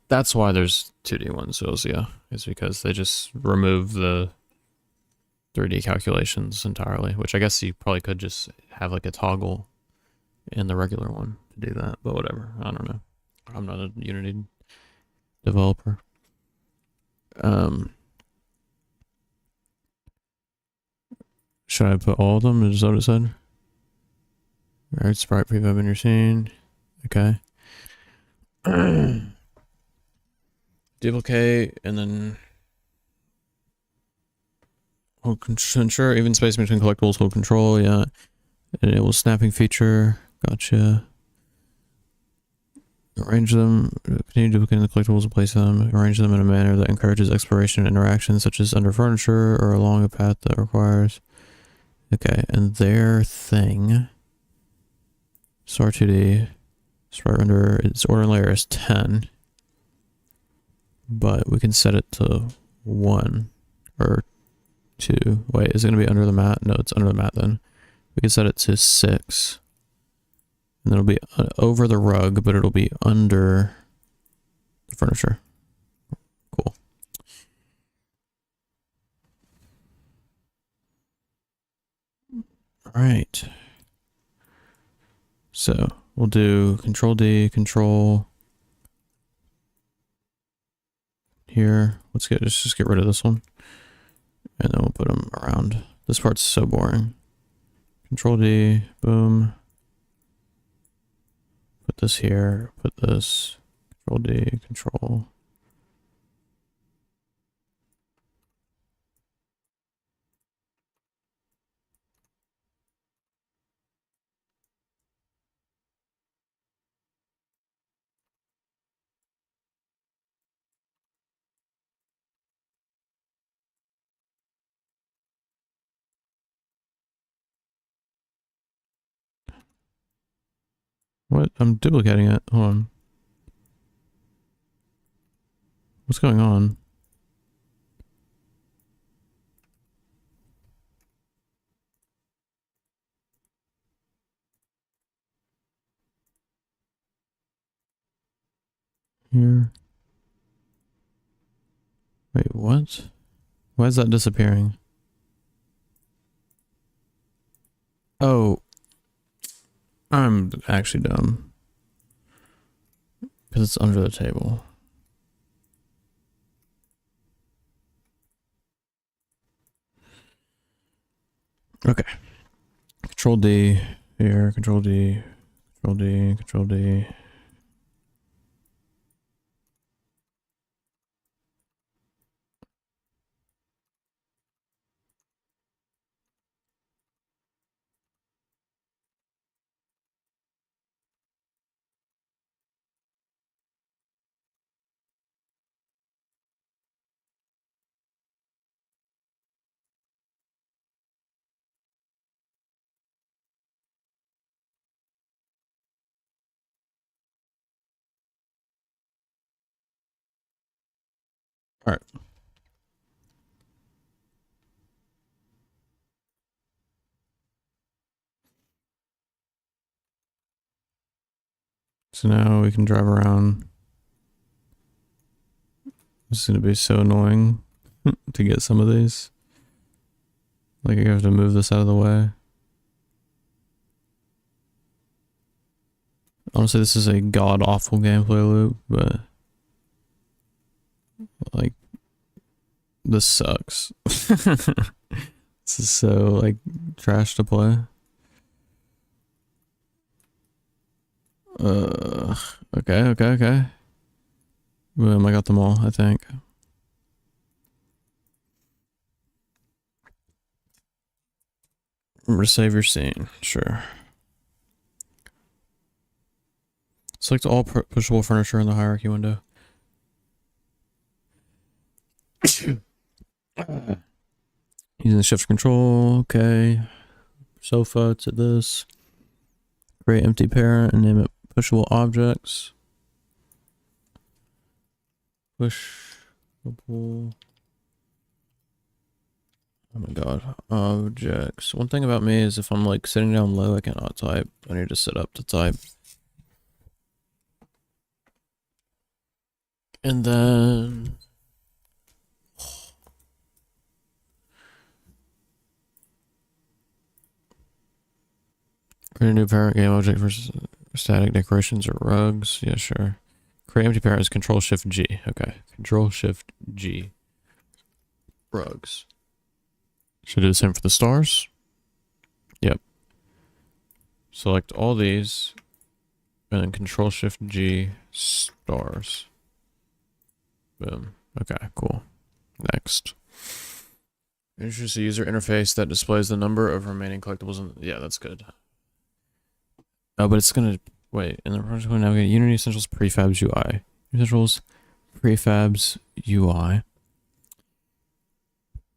That's why there's 2D ones. So yeah, it's because they just remove the 3D calculations entirely, which I guess you probably could just have like a toggle in the regular one to do that, but whatever. I don't know. I'm not a Unity developer. Should I put all of them? Is that what it said? Alright, sprite prefab in your scene. Okay. Duplicate and then hold ensure even space between collectibles, hold control, yeah. Enable snapping feature. Gotcha. Arrange them, continue duplicating the collectibles and place them, arrange them in a manner that encourages exploration and interaction, such as under furniture or along a path that requires. Okay, and their thing. SAR 2D, sprite render, its order layer is 10. But we can set it to 1 or 2. Wait, is it going to be under the mat? No, it's under the mat then. We can set it to 6. And it'll be over the rug, but it'll be under the furniture. Cool. All right. So we'll do Control D, Control here. Let's just get rid of this one, and then we'll put them around. This part's so boring. Control D, boom. this here, put this, Control D, Control. What? I'm duplicating it. Hold on. What's going on? Here. Wait, what? Why is that disappearing? Oh. I'm actually dumb. Because it's under the table. Okay. Control D here, Control D, Control D, Control D. All right. So now we can drive around. This is going to be so annoying to get some of these. Like I have to move this out of the way. Honestly, this is a god-awful gameplay loop, but like this sucks. This is so like trash to play. Okay. Boom, I got them all, I think. Remember to save your scene, sure. Select all pushable furniture in the hierarchy window. Using the shift control, okay. Sofa to this. Create empty parent and name it pushable objects. Pushable. Oh my god. Objects. One thing about me is if I'm like sitting down low, I cannot type. I need to sit up to type. And then create a new parent game object for static decorations or rugs. Yeah, sure. Create empty parent is Control Shift G. Okay. Control Shift G. Rugs. Should do the same for the stars. Yep. Select all these and then Control Shift G stars. Boom. Okay, cool. Next. Introduce a user interface that displays the number of remaining collectibles. Yeah, that's good. Oh, but it's gonna wait. In the project, we navigate Unity Essentials Prefabs UI. Essentials Prefabs UI.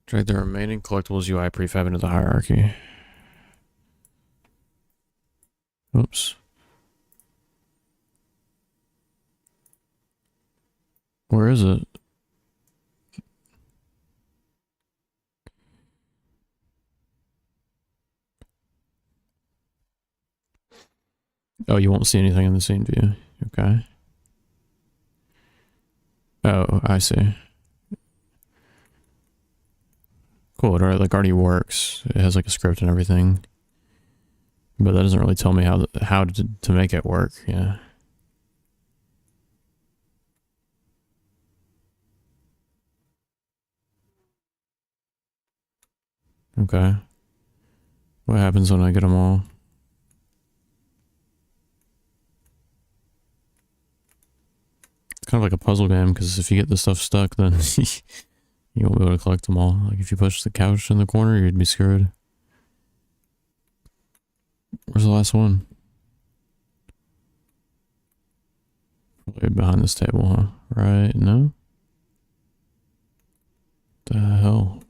Drag the remaining collectibles UI prefab into the hierarchy. Oops. Where is it? Oh, you won't see anything in the scene view. Okay. Oh, I see. Cool, it already works. It has like a script and everything. But that doesn't really tell me how to make it work, yeah. Okay. What happens when I get them all? kind of like a puzzle game, because if you get the stuff stuck, then you won't be able to collect them all. Like if you push the couch in the corner, you'd be screwed. Where's the last one? Probably behind this table, huh? Right? No? The hell?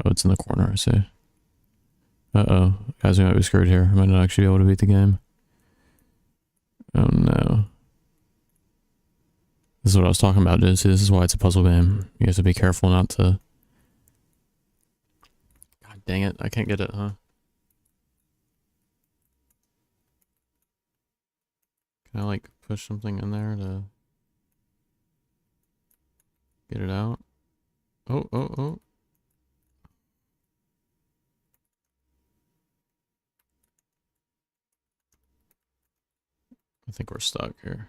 Oh, it's in the corner, I see. Uh-oh. Guys, we might be screwed here. I might not actually be able to beat the game. Oh no. This is what I was talking about, dude. See, this is why it's a puzzle game. You have to be careful not to... God dang it, I can't get it, huh? Can I, like, push something in there to... get it out? Oh, oh, oh. I think we're stuck here.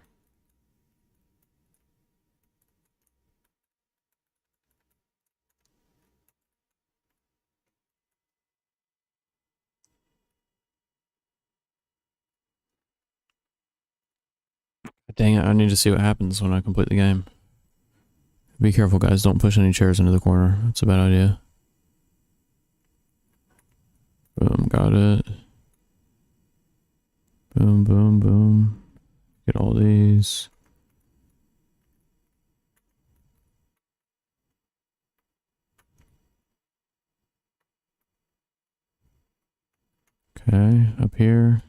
Dang it, I need to see what happens when I complete the game. Be careful, guys. Don't push any chairs into the corner. That's a bad idea. Boom, got it. Boom, boom, boom. Get all these. Okay, up here.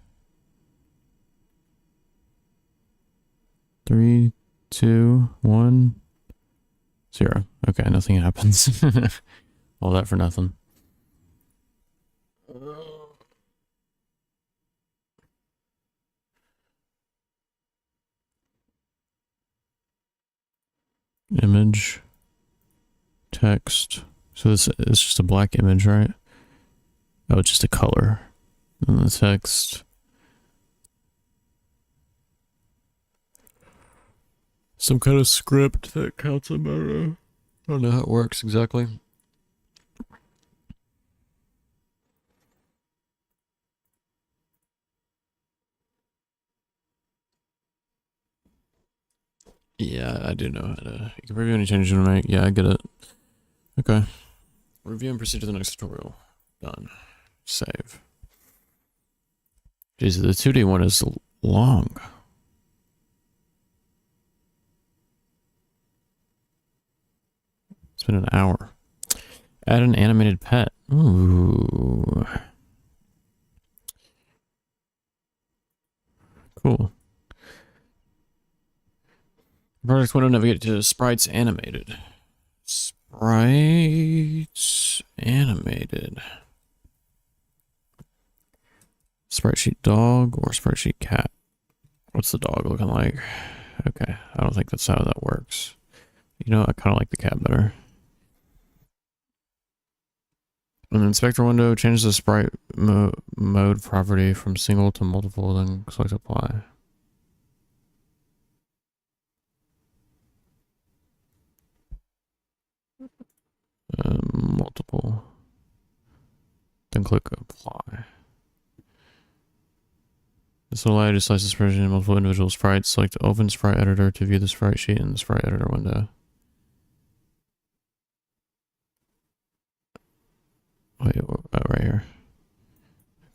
3, 2, 1, 0. Okay, nothing happens. All that for nothing. Image. Text. So this is just a black image, right? Oh, it's just a color. And the text. Some kind of script that counts a murder. I don't know how it works exactly. Yeah, I do know how to... You can preview any changes you want to make. Yeah, I get it. Okay. Review and proceed to the next tutorial. Done. Save. Jeez, the 2D one is long. It's been an hour. Add an animated pet. Ooh. Cool. Project window, navigate to sprites animated. Sprites animated. Sprite sheet dog or sprite sheet cat? What's the dog looking like? Okay, I don't think that's how that works. You know, I kind of like the cat better. In the inspector window, change the sprite mode property from single to multiple, then select apply. Multiple. Then click apply. This will allow you to slice the sprite into multiple individual sprites. Select open sprite editor to view the sprite sheet in the sprite editor window. Wait, right here.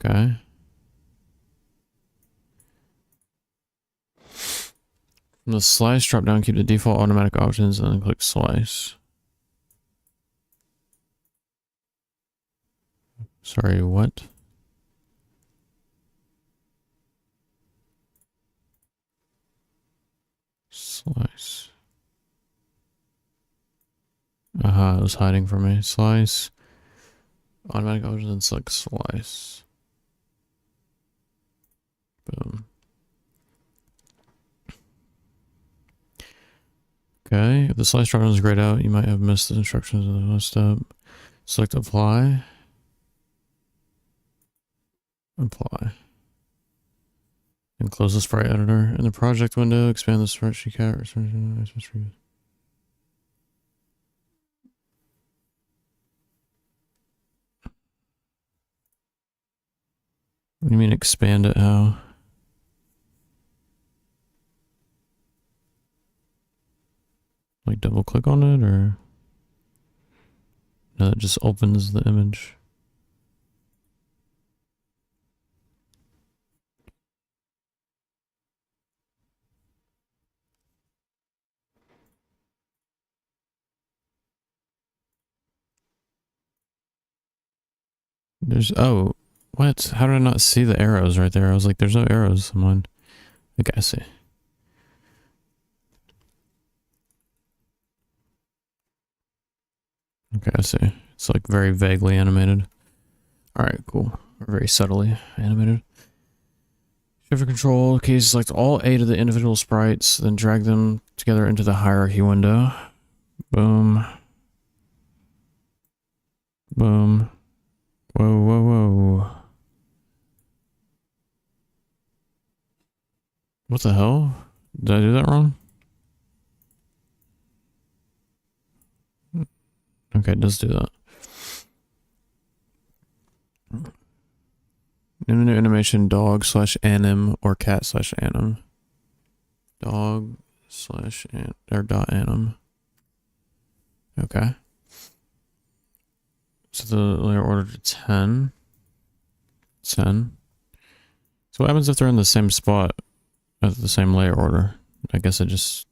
Okay. From the slice drop down, keep the default automatic options and then click slice. Sorry, what? Slice. Aha, it was hiding from me. Slice. Automatic options and select slice. Boom. Okay, if the slice drop down is grayed out, you might have missed the instructions in the step. Select apply. Apply. And close the sprite editor. In the project window, expand the sprite sheet cat. What do you mean expand it? How? Like double click on it, or no, it just opens the image. There's, oh, what? How did I not see the arrows right there? I was like, there's no arrows. I'm on. Okay, I see. Okay, I see. It's like very vaguely animated. Alright, cool. Very subtly animated. Shift control keys, select all 8 of the individual sprites, then drag them together into the hierarchy window. Boom. Boom. Whoa, whoa, whoa. What the hell? Did I do that wrong? Okay, it does do that. New animation dog / anim or cat / anim. Dog / or dot anim. Okay. So the layer order to 10. 10. So what happens if they're in the same spot at the same layer order? I guess it just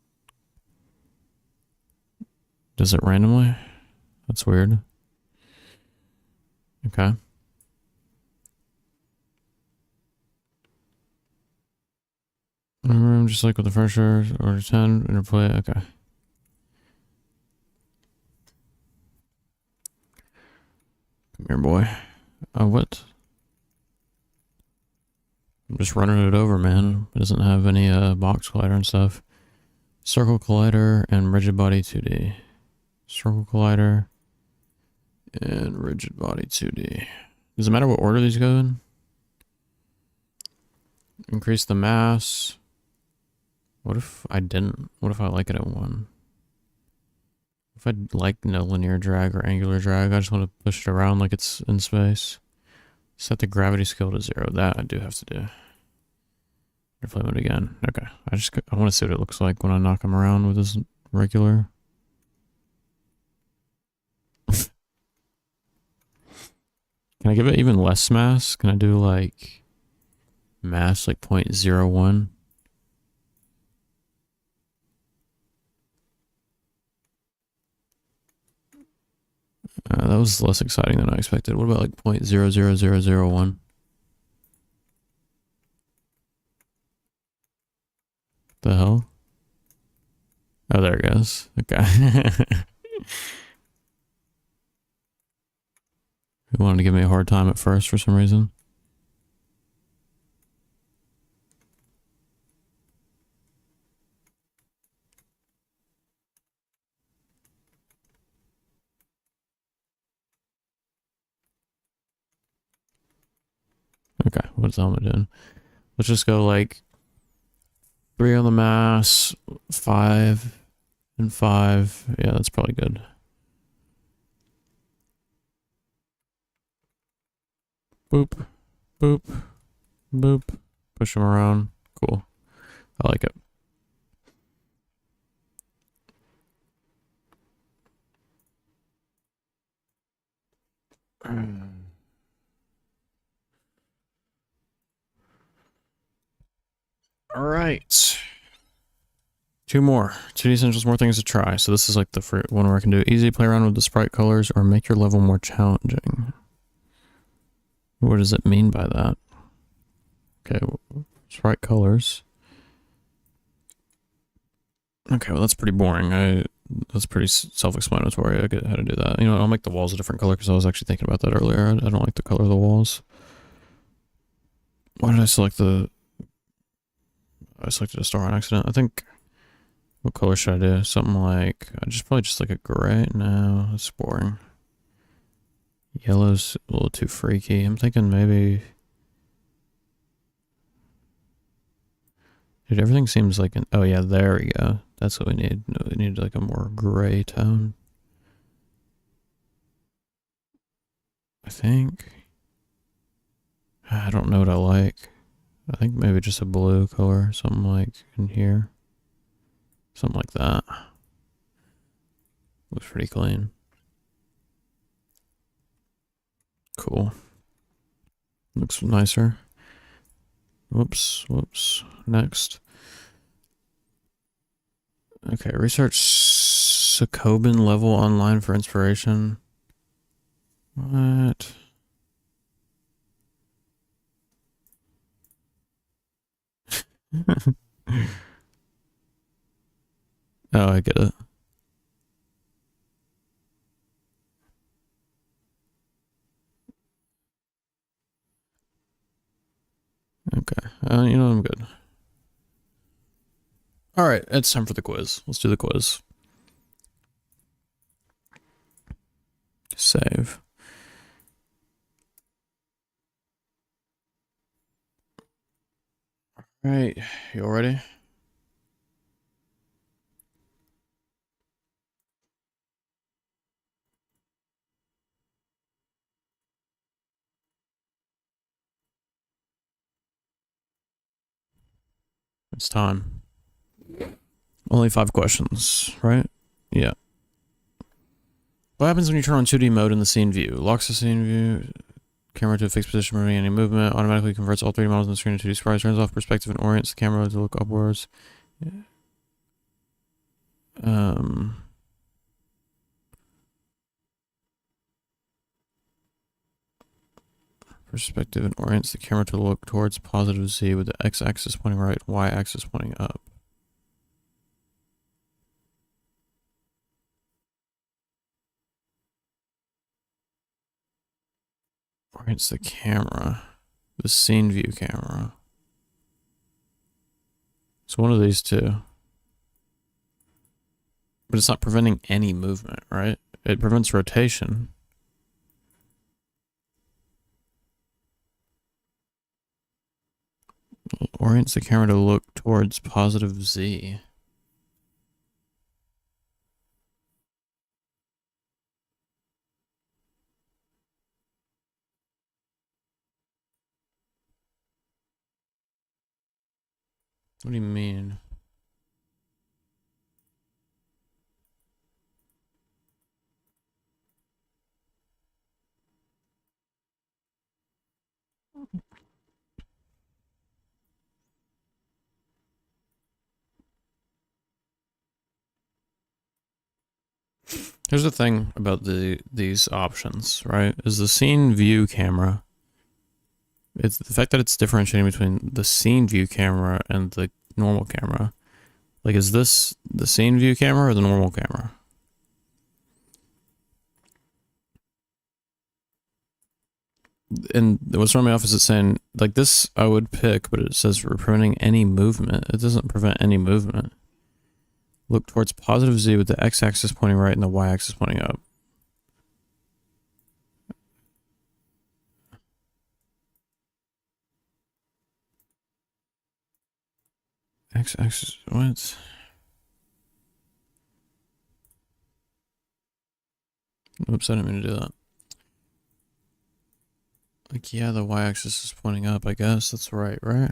does it randomly. That's weird. Okay. Room just like with the first order 10 interplay. Okay. Come here, boy. Oh, what? I'm just running it over, man. It doesn't have any box collider and stuff. Circle collider and rigid body 2D. Circle collider and rigid body 2D. Does it matter what order these go in? Increase the mass. What if I didn't? What if I like it at 1? If I like no linear drag or angular drag, I just want to push it around like it's in space. Set the gravity scale to 0. That I do have to do. Flip it again. Okay. I want to see what it looks like when I knock him around with this regular. Can I give it even less mass? Can I do like mass like 0.01? That was less exciting than I expected. What about like 0.00001? The hell? Oh, there it goes. Okay. He wanted to give me a hard time at first for some reason. Okay, what's the helmet doing? Let's just go like 3 on the mass, 5 and 5. Yeah, that's probably good. Boop, boop, boop. Push him around. Cool. I like it. All right. 2 more. 2D Essentials, more things to try. So this is like the one where I can do easy, play around with the sprite colors, or make your level more challenging. What does it mean by that? Okay, sprite colors. Okay, well that's pretty boring. That's pretty self-explanatory. I get how to do that. You know, I'll make the walls a different color because I was actually thinking about that earlier. I don't like the color of the walls. Why did I select the... I selected a star on accident. I think... What color should I do? Something like... probably just like a gray. No, that's boring. Yellow's a little too freaky. I'm thinking maybe... Dude, everything seems like an... Oh yeah, there we go. That's what we need. No, we need like a more gray tone. I think... I don't know what I like. I think maybe just a blue color. Something like in here. Something like that. Looks pretty clean. Cool. Looks nicer. Whoops. Next. Okay, research Sokoban level online for inspiration. What? Oh, I get it. Okay. You know, I'm good. All right, it's time for the quiz. Let's do the quiz. Save. All right, you all ready? It's time. Only 5 questions, right? Yeah. What happens when you turn on 2D mode in the scene view? Locks the scene view, camera to a fixed position, removing any movement, automatically converts all 3D models on the screen into 2D sprites, turns off perspective and orients the camera to look upwards. Perspective and orients the camera to look towards positive Z with the x-axis pointing right, y-axis pointing up. Orients the camera, the scene view camera. So one of these two. But it's not preventing any movement, right? It prevents rotation. Orients the camera to look towards positive Z. What do you mean? Here's the thing about these options, right? Is the scene view camera. It's the fact that it's differentiating between the scene view camera and the normal camera. Like, is this the scene view camera or the normal camera? And what's throwing me off is it saying, like, this I would pick, but it says we're preventing any movement. It doesn't prevent any movement. Look towards positive Z with the x-axis pointing right and the y-axis pointing up. X-axis, what? Oops, I didn't mean to do that. Like, yeah, the y-axis is pointing up, I guess. That's right, right?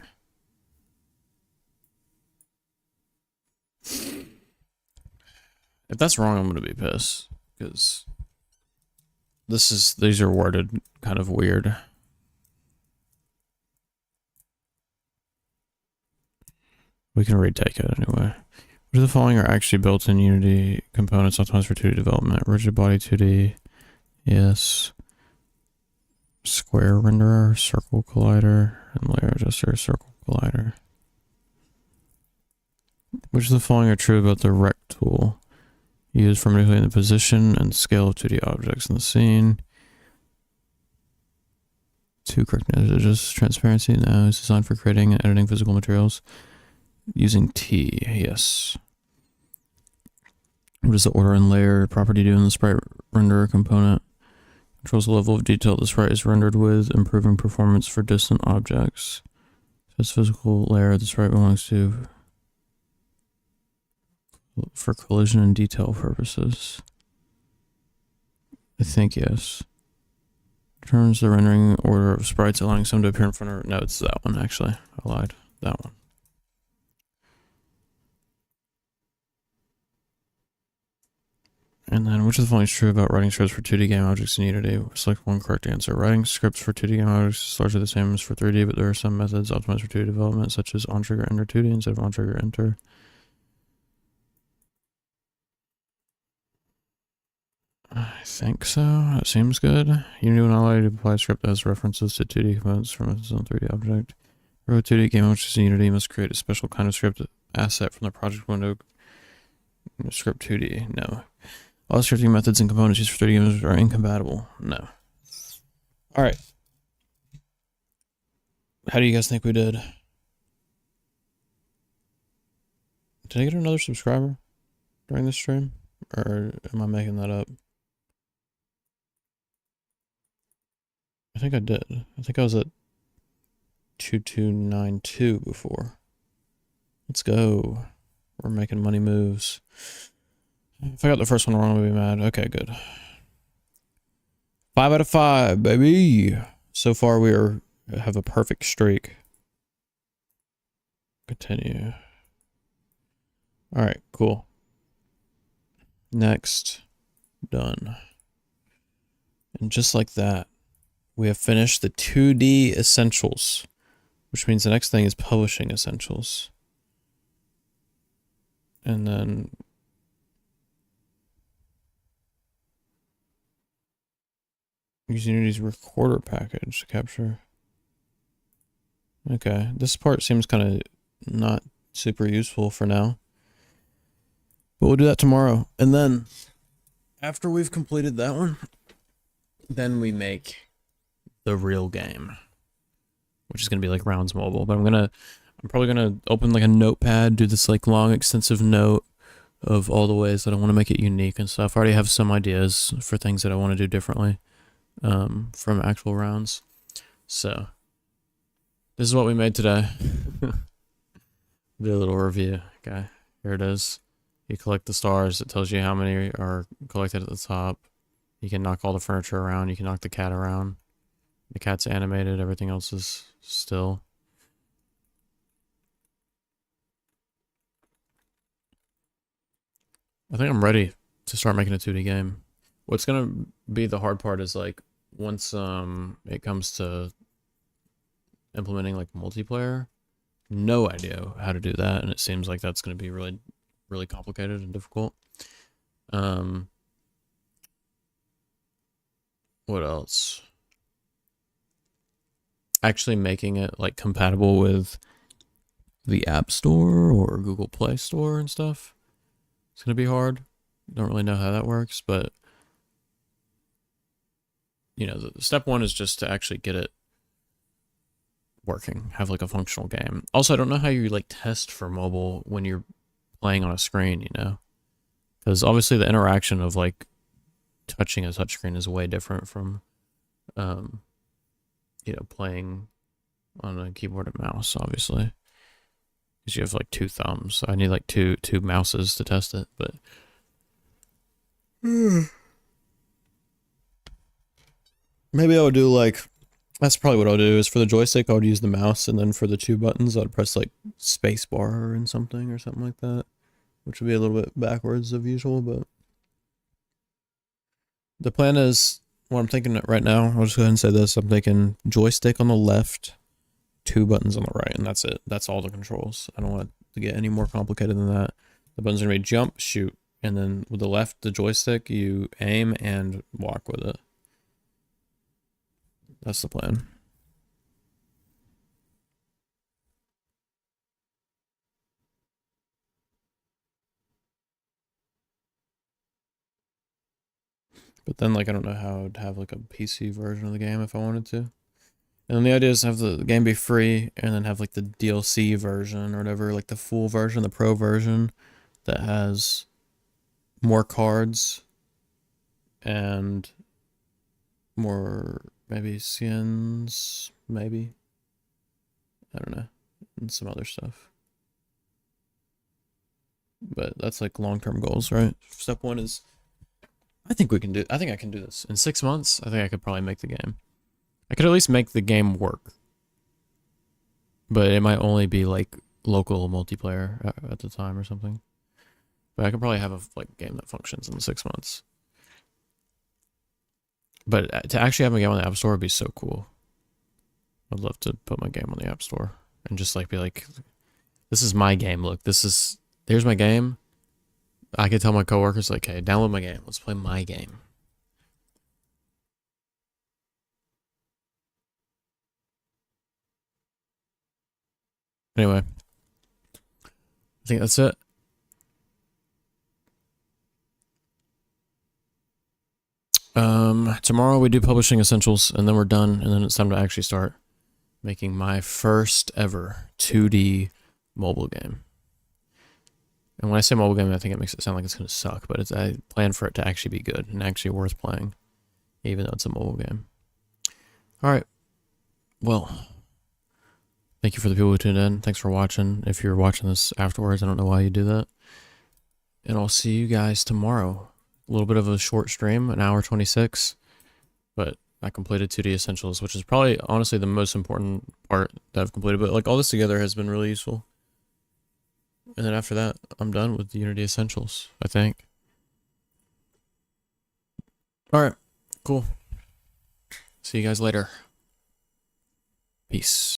If that's wrong, I'm gonna be pissed. Because these are worded kind of weird. We can retake it anyway. Which of the following are actually built-in Unity components optimized for 2D development? Rigid body 2D, yes. Square renderer, circle collider, and layer adjuster, circle collider. Which of the following are true about the rect tool? Used for manipulating the position and scale of 2D objects in the scene. 2 correct messages. Transparency now is designed for creating and editing physical materials. Using T, yes. What does the order and layer property do in the sprite renderer component? Controls the level of detail the sprite is rendered with, improving performance for distant objects. This physical layer the sprite belongs to for collision and detail purposes. I think yes. Determines the rendering order of sprites, allowing some to appear in front of. No, it's that one actually. I lied. That one. And then, which of the following is true about writing scripts for 2D game objects in Unity? Select one correct answer. Writing scripts for 2D game objects is largely the same as for 3D, but there are some methods optimized for 2D development, such as on-trigger enter 2D instead of on-trigger enter. I think so. It seems good. Unity will not allow you to apply a script that has references to 2D components from its own 3D object. For a 2D game objects in Unity, you must create a special kind of script asset from the project window. Script 2D. No. All scripting methods and components used for 3D games are incompatible. No. Alright. How do you guys think we did? Did I get another subscriber during this stream? Or am I making that up? I think I did. I think I was at 2292 before. Let's go. We're making money moves. If I got the first one wrong, I'll be mad. Okay, good. 5 out of 5, baby. So far, we have a perfect streak. Continue. All right, cool. Next. Done. And just like that, we have finished the 2D essentials, which means the next thing is publishing essentials. And then use Unity's recorder package to capture. Okay, this part seems kind of not super useful for now, but we'll do that tomorrow. And then after we've completed that one, then we make the real game, which is going to be like Rounds Mobile. But I'm probably going to open like a notepad, do this like long extensive note of all the ways that I want to make it unique and stuff. I already have some ideas for things that I want to do differently from actual rounds. So this is what we made today. Do a little review. Okay, here it is. You collect the stars. It tells you how many are collected at the top. You can knock all the furniture around. You can knock the cat around. The cat's animated. Everything else is still. I think I'm ready to start making a 2D game. What's gonna be the hard part is like once it comes to implementing like multiplayer, no idea how to do that, and it seems like that's gonna be really, really complicated and difficult. What else? Actually making it like compatible with the App Store or Google Play Store and stuff. It's gonna be hard. Don't really know how that works, but you know, the step one is just to actually get it working, have like a functional game. Also, I don't know how you like test for mobile when you're playing on a screen, you know, because obviously the interaction of like touching a touchscreen is way different from, you know, playing on a keyboard and mouse, obviously, because you have like 2 thumbs. I need like two mouses to test it, but maybe I would do like, that's probably what I'll do is for the joystick, I would use the mouse, and then for the 2 buttons, I'd press like spacebar and something or something like that, which would be a little bit backwards of usual, but the plan is, what I'm thinking right now, I'll just go ahead and say this, I'm thinking joystick on the left, 2 buttons on the right, and that's it. That's all the controls. I don't want it to get any more complicated than that. The buttons are going to be jump, shoot, and then with the left, the joystick, you aim and walk with it. That's the plan. But then, like, I don't know how I'd have like a PC version of the game if I wanted to. And then the idea is to have the game be free and then have like the DLC version or whatever, like the full version, the pro version that has more cards and more maybe skins, maybe. I don't know. And some other stuff. But that's like long-term goals, right? Step 1 is I think I can do this. In 6 months, I think I could probably make the game. I could at least make the game work. But it might only be like local multiplayer at the time or something. But I could probably have a like game that functions in 6 months. But to actually have a game on the App Store would be so cool. I'd love to put my game on the App Store and just like be like, this is my game. Look, here's my game. I could tell my coworkers like, hey, download my game. Let's play my game. Anyway, I think that's it. Tomorrow we do publishing essentials and then we're done, and then it's time to actually start making my first ever 2D mobile game. And when I say mobile game, I think it makes it sound like it's going to suck, but I plan for it to actually be good and actually worth playing, even though it's a mobile game. All right. Well, thank you for the people who tuned in. Thanks for watching. If you're watching this afterwards, I don't know why you do that. And I'll see you guys tomorrow. A little bit of a short stream, an hour 26, but I completed 2D Essentials, which is probably honestly the most important part that I've completed. But like all this together has been really useful. And then after that, I'm done with the Unity Essentials, I think. All right, cool. See you guys later. Peace.